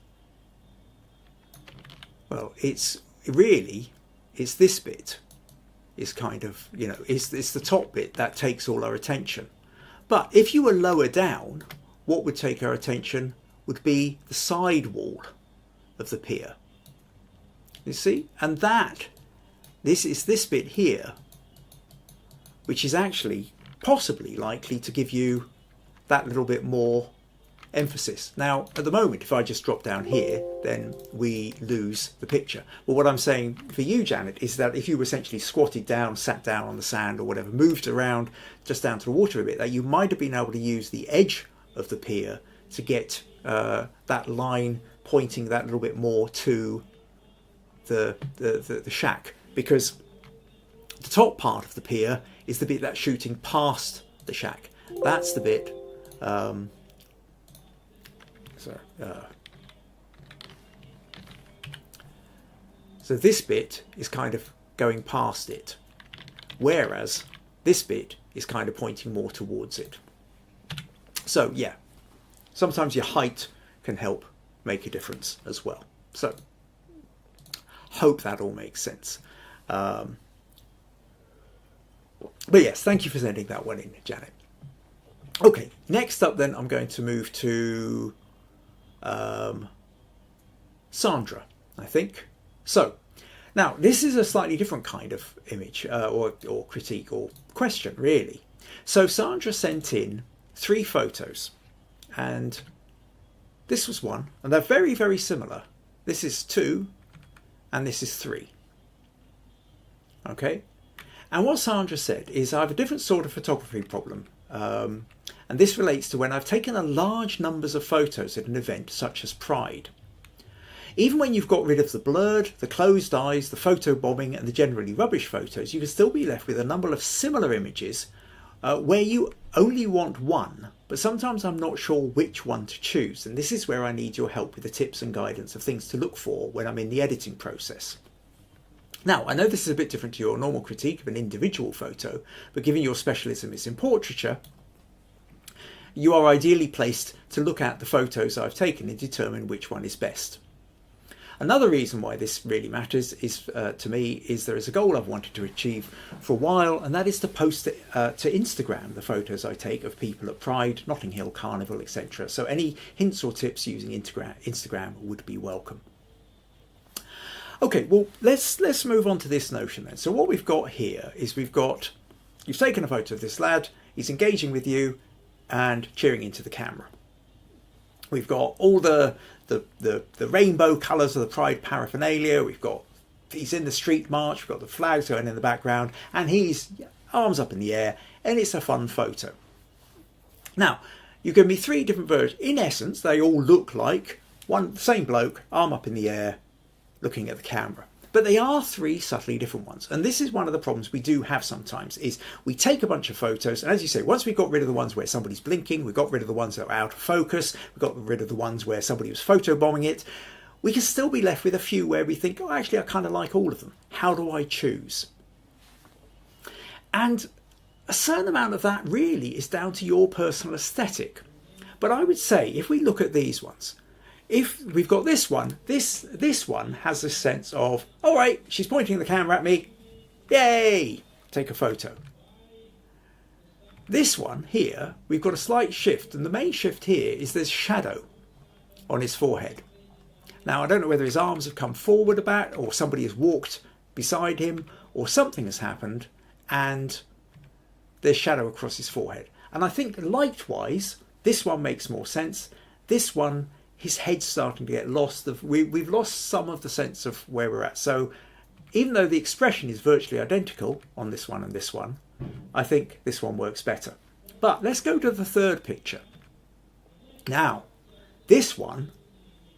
well, it's this bit is kind of, it's the top bit that takes all our attention. But if you were lower down, what would take our attention would be the side wall of the pier. You see? And this is this bit here, which is actually possibly likely to give you that little bit more emphasis. Now, at the moment, if I just drop down here, then we lose the picture. But what I'm saying for you, Janet, is that if you were essentially squatted down, sat down on the sand or whatever, moved around just down to the water a bit, that you might have been able to use the edge of the pier to get that line pointing that little bit more to the shack, because the top part of the pier is the bit that's shooting past the shack. That's the bit so this bit is kind of going past it, whereas this bit is kind of pointing more towards it. So yeah, sometimes your height can help make a difference as well. So hope that all makes sense. But yes, thank you for sending that one in, Janet. Okay, next up then I'm going to move to Sandra, I think. So now this is a slightly different kind of image or critique or question, really. So Sandra sent in 3 photos, and this was one, and they're very, very similar. This is 2 and this is 3. Okay, and what Sandra said is, I have a different sort of photography problem, and this relates to when I've taken a large numbers of photos at an event such as Pride. Even when you've got rid of the blurred, the closed eyes, the photo bombing and the generally rubbish photos, you can still be left with a number of similar images where you only want one, but sometimes I'm not sure which one to choose, and this is where I need your help with the tips and guidance of things to look for when I'm in the editing process. Now, I know this is a bit different to your normal critique of an individual photo, but given your specialism is in portraiture, you are ideally placed to look at the photos I've taken and determine which one is best. Another reason why this really matters is, to me, is there is a goal I've wanted to achieve for a while, and that is to post it to Instagram, the photos I take of people at Pride, Notting Hill Carnival, etc. So any hints or tips using Instagram would be welcome. Okay, well, let's move on to this notion then. So what we've got here is you've taken a photo of this lad, he's engaging with you and cheering into the camera. We've got all the rainbow colours of the Pride paraphernalia. He's in the street march. We've got the flags going in the background, and he's arms up in the air, and it's a fun photo. Now, you give me 3 different versions. In essence, they all look like the same bloke, arm up in the air, looking at the camera. But they are 3 subtly different ones. And this is one of the problems we do have sometimes, is we take a bunch of photos, and as you say, once we've got rid of the ones where somebody's blinking, we've got rid of the ones that are out of focus, we've got rid of the ones where somebody was photobombing it, we can still be left with a few where we think, oh, actually, I kind of like all of them. How do I choose? And a certain amount of that really is down to your personal aesthetic. But I would say, if we look at these ones, if we've got this one, this one has this sense of, all right, she's pointing the camera at me, yay, take a photo. This one here, we've got a slight shift, and the main shift here is there's shadow on his forehead. Now, I don't know whether his arms have come forward a bit, or somebody has walked beside him, or something has happened, and there's shadow across his forehead. And I think light-wise, this one makes more sense. This one, his head's starting to get lost. We've lost some of the sense of where we're at. So even though the expression is virtually identical on this one and this one, I think this one works better. But let's go to the third picture. Now, this one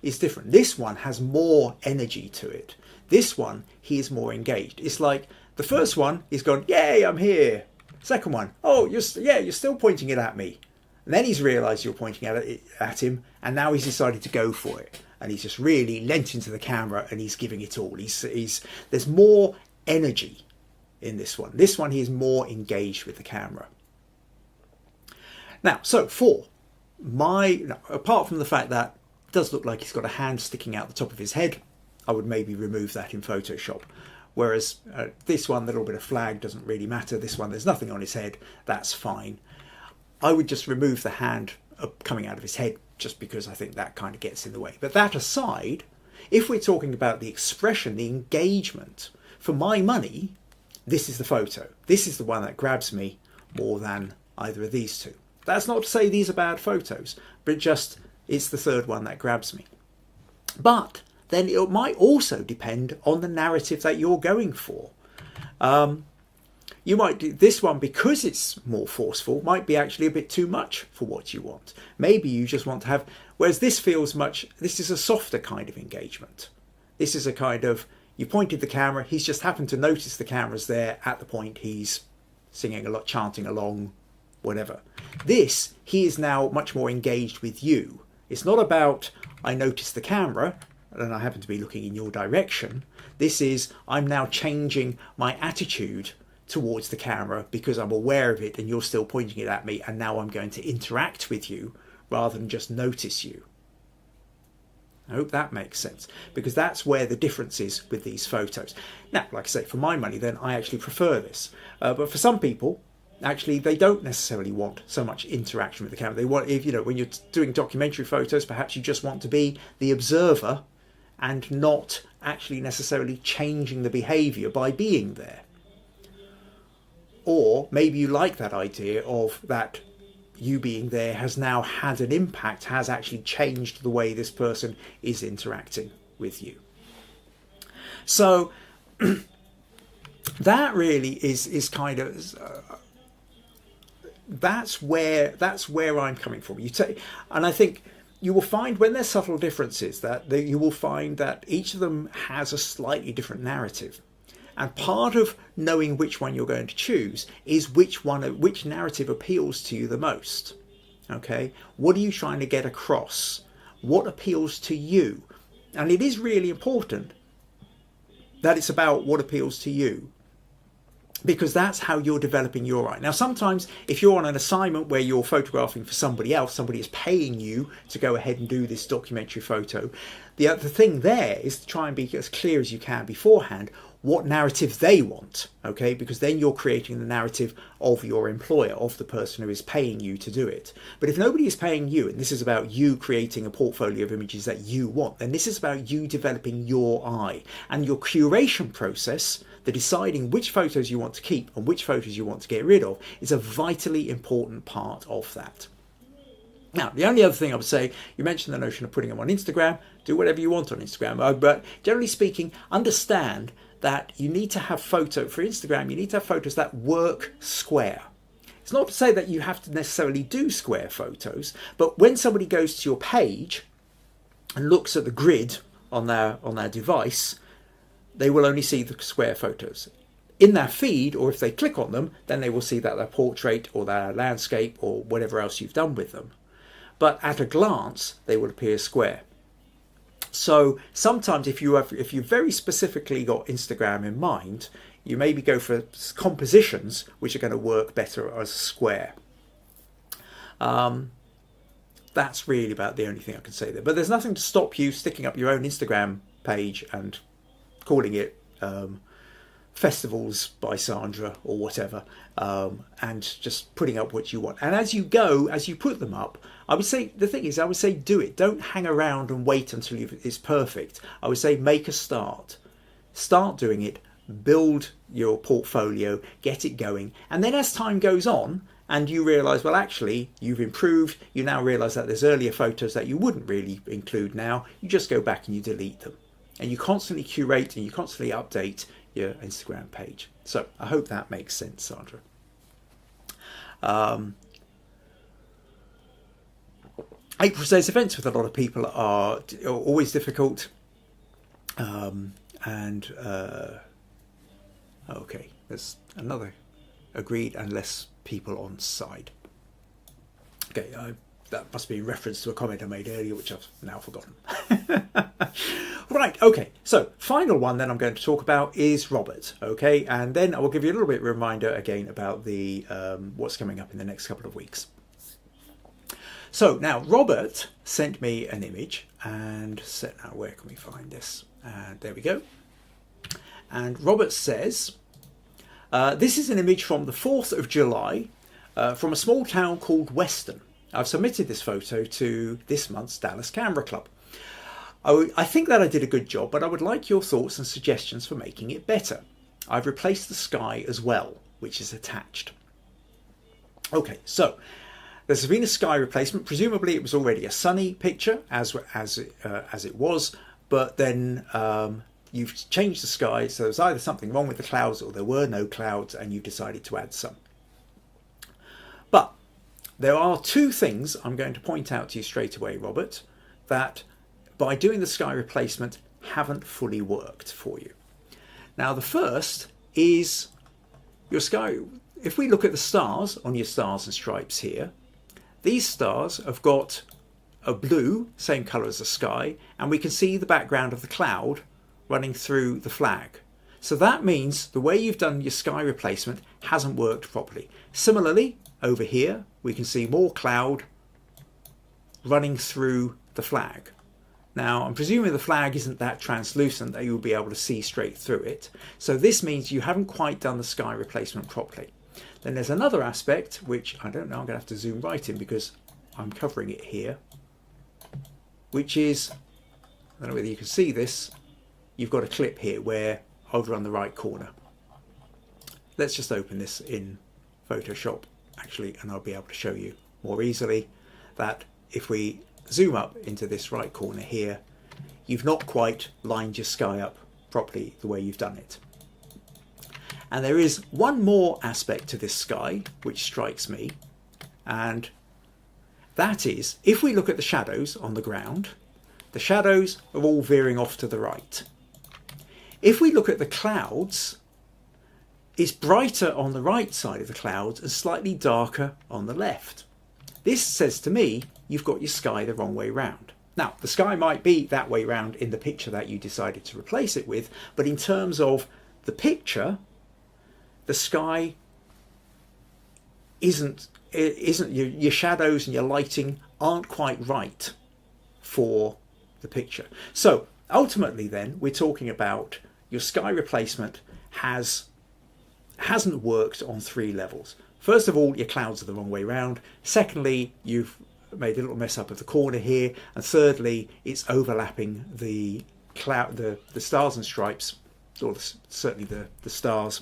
is different. This one has more energy to it. This one, he is more engaged. It's like the first one, he's gone, yay, I'm here. Second one, oh, you're still pointing it at me. And then he's realised you're pointing at him, and now he's decided to go for it. And he's just really leant into the camera, and he's giving it all. There's more energy in this one. This one, he is more engaged with the camera. Now, so apart from the fact that it does look like he's got a hand sticking out the top of his head, I would maybe remove that in Photoshop. Whereas this one, the little bit of flag doesn't really matter. This one, there's nothing on his head. That's fine. I would just remove the hand coming out of his head, just because I think that kind of gets in the way. But that aside, if we're talking about the expression, the engagement, for my money, this is the photo. This is the one that grabs me more than either of these two. That's not to say these are bad photos, but it's the third one that grabs me. But then it might also depend on the narrative that you're going for. You might do this one, because it's more forceful, might be actually a bit too much for what you want. Maybe you just want to have, whereas this is a softer kind of engagement. This is a kind of, you pointed the camera, he's just happened to notice the camera's there at the point he's singing a lot, chanting along, whatever. This, he is now much more engaged with you. It's not about, I noticed the camera, and I happen to be looking in your direction. This is, I'm now changing my attitude towards the camera because I'm aware of it and you're still pointing it at me, and now I'm going to interact with you rather than just notice you. I hope that makes sense, because that's where the difference is with these photos. Now, like I say, for my money, then I actually prefer this. But for some people, actually, they don't necessarily want so much interaction with the camera. They want, if you know, when you're doing documentary photos, perhaps you just want to be the observer and not actually necessarily changing the behavior by being there. Or maybe you like that idea of that you being there has now had an impact, has actually changed the way this person is interacting with you. So that really is kind of that's where I'm coming from. And I think you will find when there's subtle differences that you will find that each of them has a slightly different narrative. And part of knowing which one you're going to choose is which narrative appeals to you the most. Okay, what are you trying to get across? What appeals to you? And it is really important that it's about what appeals to you, because that's how you're developing your eye. Now, sometimes if you're on an assignment where you're photographing for somebody else, somebody is paying you to go ahead and do this documentary photo, the other thing there is to try and be as clear as you can beforehand what narrative they want, okay? Because then you're creating the narrative of your employer, of the person who is paying you to do it. But if nobody is paying you, and this is about you creating a portfolio of images that you want, then this is about you developing your eye. And your curation process, the deciding which photos you want to keep and which photos you want to get rid of, is a vitally important part of that. Now, the only other thing I would say, you mentioned the notion of putting them on Instagram. Do whatever you want on Instagram. But generally speaking, understand that you need to have for Instagram, you need to have photos that work square. It's not to say that you have to necessarily do square photos, but when somebody goes to your page and looks at the grid on their device, they will only see the square photos. In their feed, or if they click on them, then they will see that their portrait or their landscape or whatever else you've done with them. But at a glance, they will appear square. So sometimes if you very specifically got Instagram in mind, you maybe go for compositions which are going to work better as a square. That's really about the only thing I can say there. But there's nothing to stop you sticking up your own Instagram page and calling it Festivals by Sandra or whatever, and just putting up what you want. And as you put them up, I would say do it. Don't hang around and wait until it's perfect. I would say make a start. Start doing it, build your portfolio, get it going. And then as time goes on and you realise, well, actually, you've improved, you now realise that there's earlier photos that you wouldn't really include now, you just go back and you delete them. And you constantly curate and you constantly update your Instagram page. So I hope that makes sense, Sandra. April says events with a lot of people are always difficult. Okay, there's another agreed and less people on side. Okay, that must be in reference to a comment I made earlier, which I've now forgotten. Right, okay, so final one then I'm going to talk about is Robert, okay, and then I will give you a little bit of a reminder again about the what's coming up in the next couple of weeks. So now Robert sent me an image and said, now where can we find this? And there we go. And Robert says, this is an image from the 4th of July from a small town called Weston. I've submitted this photo to this month's Dallas Camera Club. I think that I did a good job, but I would like your thoughts and suggestions for making it better. I've replaced the sky as well, which is attached. Okay, so there's been a sky replacement. Presumably it was already a sunny picture as it was, but then you've changed the sky, so there's either something wrong with the clouds or there were no clouds and you decided to add some. But there are two things I'm going to point out to you straight away, Robert, that by doing the sky replacement haven't fully worked for you. Now the first is your sky. If we look at the stars on your stars and stripes here, these stars have got a blue, same colour as the sky, and we can see the background of the cloud running through the flag. So that means the way you've done your sky replacement hasn't worked properly. Similarly, over here, we can see more cloud running through the flag. Now, I'm presuming the flag isn't that translucent that you'll be able to see straight through it. So this means you haven't quite done the sky replacement properly. Then there's another aspect, which I don't know, I'm going to have to zoom right in because I'm covering it here, which is, I don't know whether you can see this, you've got a clip here where over on the right corner. Let's just open this in Photoshop actually, and I'll be able to show you more easily that if we zoom up into this right corner here, you've not quite lined your sky up properly the way you've done it. And there is one more aspect to this sky which strikes me, and that is if we look at the shadows on the ground, the shadows are all veering off to the right. If we look at the clouds, it's brighter on the right side of the clouds and slightly darker on the left. This says to me you've got your sky the wrong way round. Now, the sky might be that way round in the picture that you decided to replace it with, but in terms of the picture, the sky isn't your shadows and your lighting aren't quite right for the picture. So ultimately then we're talking about your sky replacement hasn't worked on three levels. First of all, your clouds are the wrong way round. Secondly, you've made a little mess up of the corner here, and thirdly, it's overlapping the stars and stripes, or certainly the stars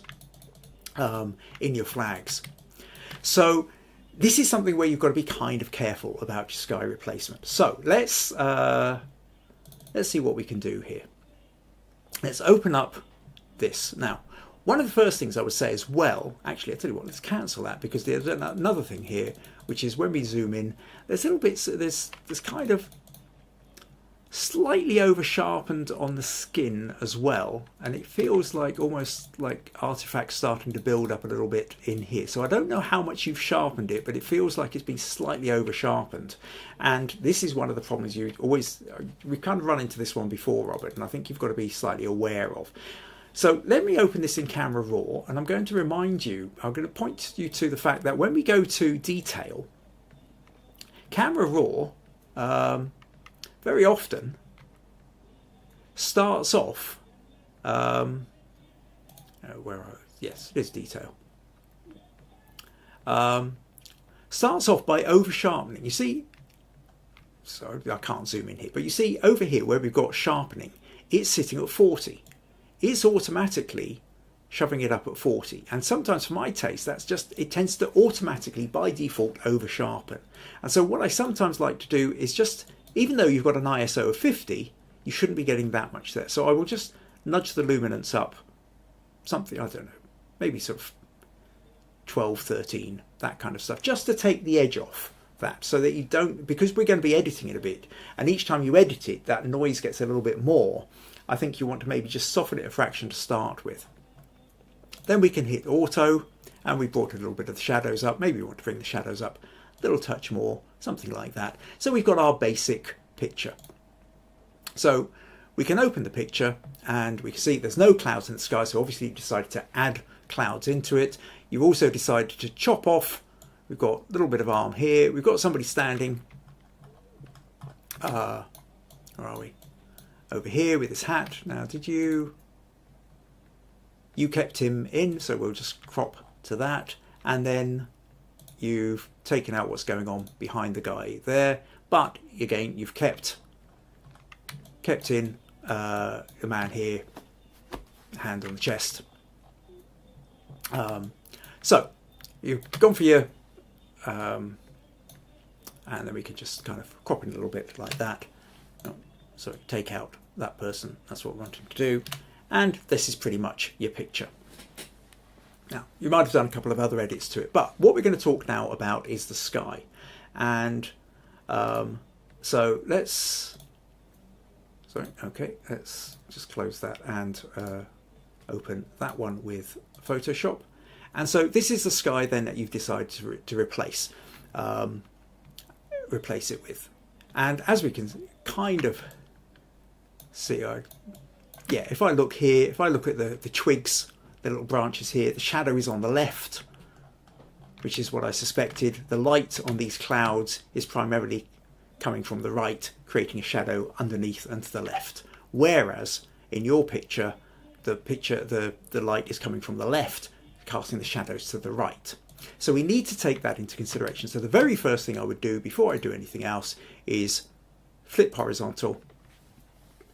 in your flags. So this is something where you've got to be kind of careful about your sky replacement. So let's see what we can do here. Let's open up this. Now, one of the first things I would say is, well, actually, I tell you what, let's cancel that, because there's another thing here, which is when we zoom in, there's little bits, there's kind of slightly over sharpened on the skin as well, and it feels like almost like artifacts starting to build up a little bit in here. So I don't know how much you've sharpened it, but it feels like it's been slightly over sharpened. And this is one of the problems we've kind of run into this one before, Robert, and I think you've got to be slightly aware of. So let me open this in Camera Raw, and I'm going to remind you, I'm going to point you to the fact that when we go to detail, Camera Raw very often starts off, yes, it is detail, starts off by over sharpening. You see, sorry, I can't zoom in here, but you see over here where we've got sharpening, it's sitting at 40. It's automatically shoving it up at 40, and sometimes for my taste that's just, it tends to automatically by default over sharpen. And so what I sometimes like to do is just, even though you've got an ISO of 50, you shouldn't be getting that much there, so I will just nudge the luminance up something, I don't know, maybe sort of 12, 13, that kind of stuff, just to take the edge off that, so that you don't, because we're going to be editing it a bit, and each time you edit it that noise gets a little bit more. I think you want to maybe just soften it a fraction to start with. Then we can hit auto, and we brought a little bit of the shadows up. Maybe we want to bring the shadows up a little touch more, something like that. So we've got our basic picture. So we can open the picture and we can see there's no clouds in the sky, so obviously you decided to add clouds into it. You've also decided to chop off, we've got a little bit of arm here, we've got somebody standing, where are we? Over here with his hat. Now, you kept him in, so we'll just crop to that, and then you've taken out what's going on behind the guy there, but again you've kept in the man here, hand on the chest. So you've gone for your and then we can just kind of crop in a little bit like that. So take out that person, that's what we want him to do, and this is pretty much your picture. Now, you might have done a couple of other edits to it, but what we're going to talk now about is the sky. And so let's just close that and open that one with Photoshop. And so this is the sky then that you've decided to replace it with. And as we can kind of see, if I look here, if I look at the twigs, the little branches here, the shadow is on the left, which is what I suspected. The light on these clouds is primarily coming from the right, creating a shadow underneath and to the left. Whereas in your picture, the light is coming from the left, casting the shadows to the right. So we need to take that into consideration. So the very first thing I would do before I do anything else is flip horizontal,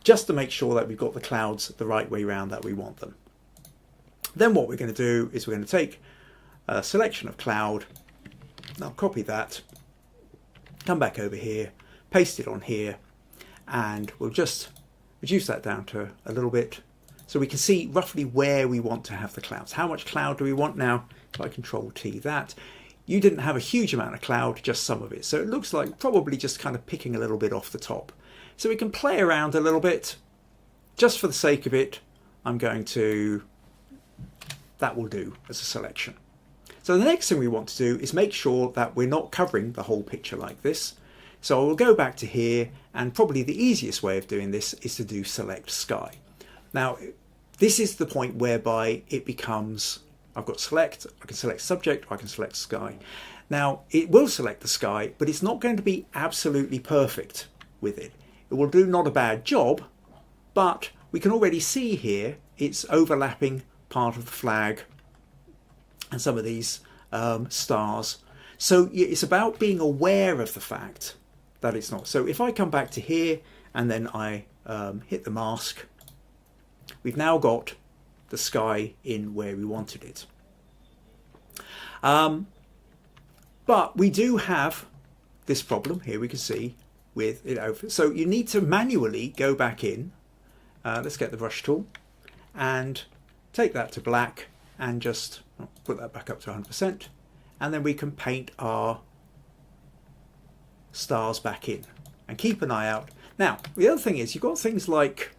just to make sure that we've got the clouds the right way around that we want them. Then what we're going to do is we're going to take a selection of cloud. I'll copy that, come back over here, paste it on here, and we'll just reduce that down to a little bit so we can see roughly where we want to have the clouds. How much cloud do we want now? If I Control T that. You didn't have a huge amount of cloud, just some of it. So it looks like probably just kind of picking a little bit off the top. So we can play around a little bit. Just for the sake of it, I'm going to, that will do as a selection. So the next thing we want to do is make sure that we're not covering the whole picture like this. So I'll go back to here, and probably the easiest way of doing this is to do select sky. Now, this is the point whereby it becomes, I've got select, I can select subject, or I can select sky. Now, it will select the sky, but it's not going to be absolutely perfect with it. It will do not a bad job, but we can already see here it's overlapping part of the flag and some of these stars. So it's about being aware of the fact that it's not. So if I come back to here and then I hit the mask, we've now got the sky in where we wanted it. But we do have this problem here, we can see with it over. So you need to manually go back in. Let's get the brush tool and take that to black and just put that back up to 100%. And then we can paint our stars back in and keep an eye out. Now, the other thing is you've got things like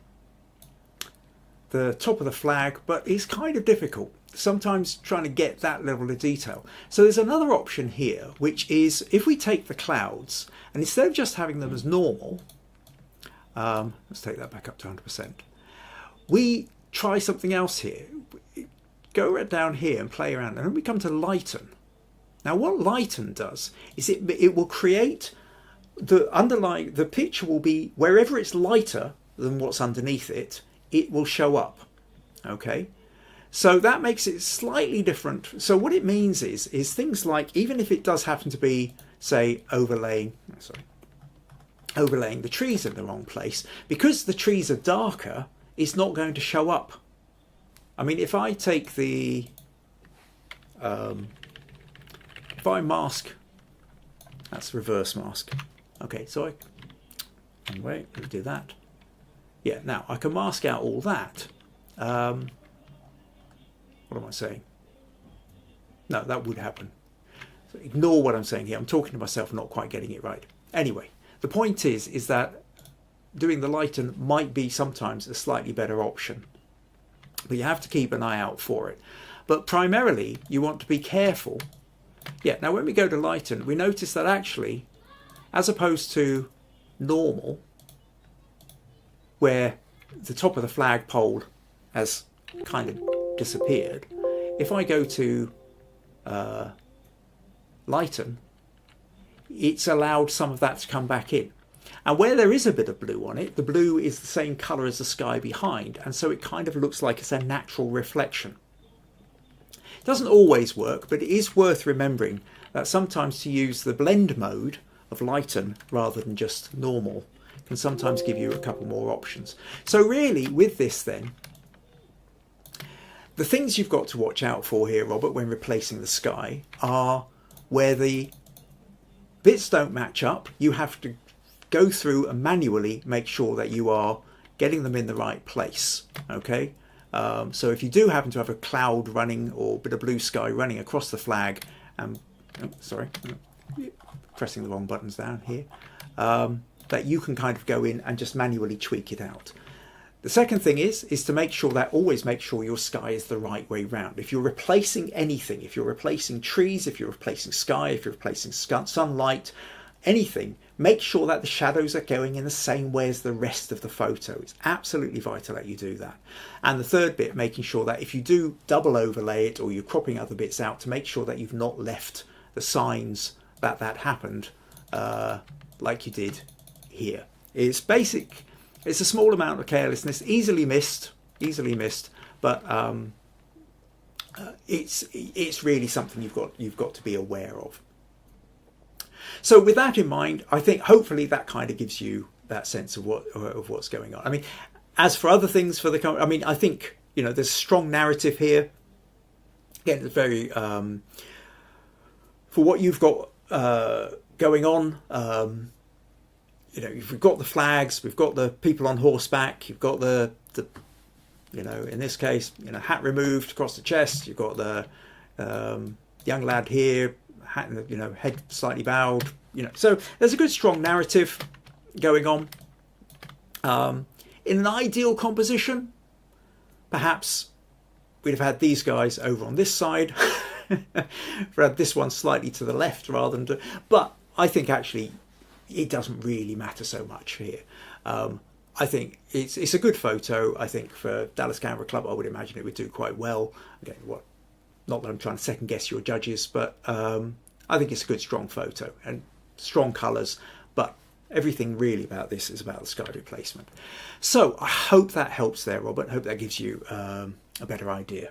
the top of the flag, but it's kind of difficult sometimes trying to get that level of detail. So there's another option here, which is if we take the clouds and instead of just having them as normal, let's take that back up to 100%. We try something else here. Go right down here and play around, and then we come to lighten. Now what lighten does is it will create the picture will be wherever it's lighter than what's underneath it, it will show up. Okay, so that makes it slightly different. So what it means is things like, even if it does happen to be, say, overlaying the trees in the wrong place, because the trees are darker, it's not going to show up. I mean, if I take the if I mask, that's reverse mask. Okay, so anyway, let me do that. Yeah, now I can mask out all that. What am I saying? No, that would happen. So ignore what I'm saying here. I'm talking to myself, not quite getting it right. Anyway, the point is that doing the lighten might be sometimes a slightly better option, but you have to keep an eye out for it. But primarily, you want to be careful. Yeah, now when we go to lighten, we notice that actually, as opposed to normal, where the top of the flagpole has kind of disappeared, if I go to lighten, it's allowed some of that to come back in. And where there is a bit of blue on it, the blue is the same colour as the sky behind, and so it kind of looks like it's a natural reflection. It doesn't always work, but it is worth remembering that sometimes to use the blend mode of lighten rather than just normal can sometimes give you a couple more options. So really with this then, the things you've got to watch out for here, Robert, when replacing the sky are where the bits don't match up. You have to go through and manually make sure that you are getting them in the right place. Okay, so if you do happen to have a cloud running or a bit of blue sky running across the flag, pressing the wrong buttons down here, that you can kind of go in and just manually tweak it out. The second thing is to make sure that always make sure your sky is the right way round. If you're replacing anything, if you're replacing trees, if you're replacing sky, if you're replacing sunlight, anything, make sure that the shadows are going in the same way as the rest of the photo. It's absolutely vital that you do that. And the third bit, making sure that if you do double overlay it or you're cropping other bits out, to make sure that you've not left the signs that that happened like you did here. It's basic. It's a small amount of carelessness, easily missed, but it's really something you've got to be aware of. So with that in mind, I think hopefully that kind of gives you that sense of what's going on. I mean, as for other things for the, I mean, I think, you know, there's a strong narrative here. Again, it's very for what you've got going on. You know, we've got the flags, we've got the people on horseback, you've got the you know, in this case, you know, hat removed across the chest. You've got the young lad here, hat, you know, head slightly bowed. You know, so there's a good strong narrative going on. In an ideal composition, perhaps we'd have had these guys over on this side, for this one slightly to the left rather than. But I think actually it doesn't really matter so much here. I think it's a good photo. I think for Dallas Camera Club, I would imagine it would do quite well. Again, not that I'm trying to second guess your judges, but I think it's a good strong photo and strong colours. But everything really about this is about the sky replacement. So I hope that helps there, Robert. I hope that gives you a better idea.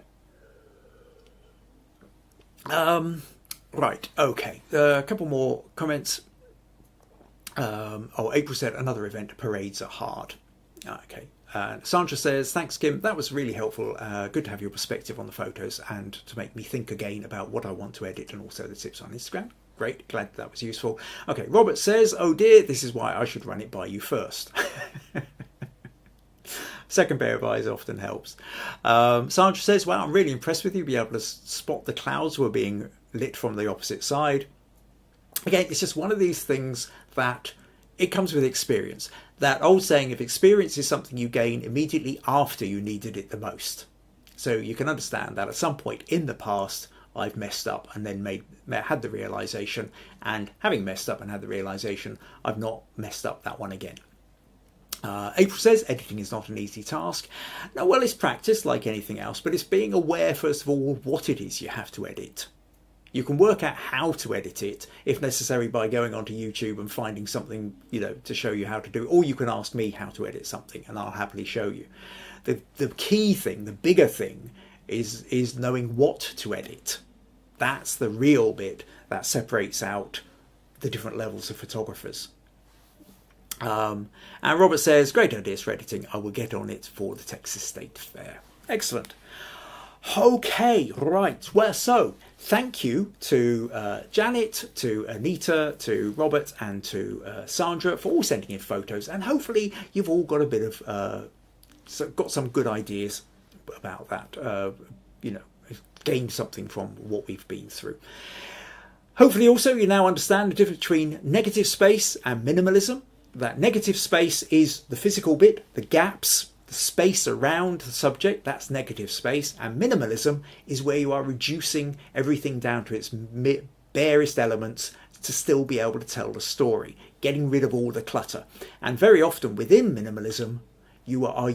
Right, okay. A couple more comments. April said another event, parades are hard. Okay. Sandra says, thanks, Kim. That was really helpful. Good to have your perspective on the photos and to make me think again about what I want to edit and also the tips on Instagram. Great. Glad that was useful. Okay. Robert says, oh dear, this is why I should run it by you first. Second pair of eyes often helps. Sandra says, wow, I'm really impressed with you. Be able to spot the clouds were being lit from the opposite side. Again, it's just one of these things that it comes with experience. That old saying, if experience is something you gain immediately after you needed it the most. So you can understand that at some point in the past, I've messed up and then had the realization, and having messed up and had the realization, I've not messed up that one again. April says, editing is not an easy task. No, well, it's practice like anything else, but it's being aware, first of all, what it is you have to edit. You can work out how to edit it, if necessary, by going onto YouTube and finding something, you know, to show you how to do it. Or you can ask me how to edit something and I'll happily show you. The key thing, the bigger thing, is knowing what to edit. That's the real bit that separates out the different levels of photographers. And Robert says, great ideas for editing. I will get on it for the Texas State Fair. Excellent. Okay, right. Well, so thank you to Janet, to Anita, to Robert and to Sandra for all sending in photos. And hopefully you've all got a bit of, got some good ideas about that, you know, gained something from what we've been through. Hopefully also you now understand the difference between negative space and minimalism. That negative space is the physical bit, the gaps, the space around the subject, that's negative space. And minimalism is where you are reducing everything down to its barest elements to still be able to tell the story, getting rid of all the clutter. And very often within minimalism, you are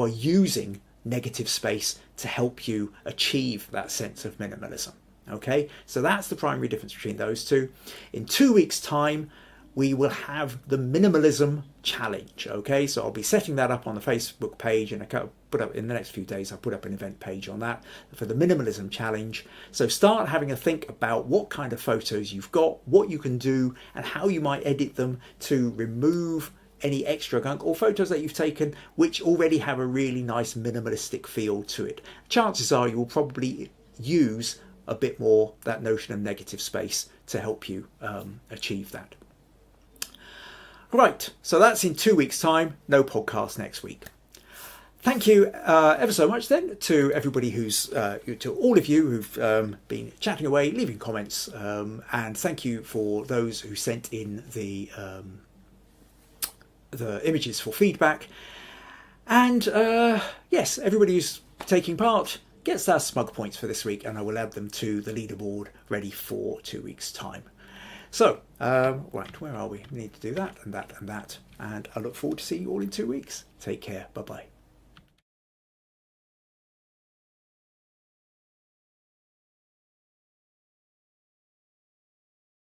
using negative space to help you achieve that sense of minimalism. Okay, so that's the primary difference between those two. In 2 weeks' time, we will have the Minimalism Challenge. Okay, so I'll be setting that up on the Facebook page, and I put up in the next few days. I'll put up an event page on that for the Minimalism Challenge. So start having a think about what kind of photos you've got, what you can do, and how you might edit them to remove any extra gunk or photos that you've taken which already have a really nice minimalistic feel to it. Chances are you will probably use a bit more that notion of negative space to help you achieve that. Right, so that's in 2 weeks' time. No podcast next week. Thank you ever so much then to everybody to all of you who've been chatting away, leaving comments, and thank you for those who sent in the images for feedback. And yes, everybody who's taking part gets their smug points for this week, and I will add them to the leaderboard ready for 2 weeks' time. So, right, where are we? We need to do that and that and that. And I look forward to seeing you all in 2 weeks. Take care. Bye-bye.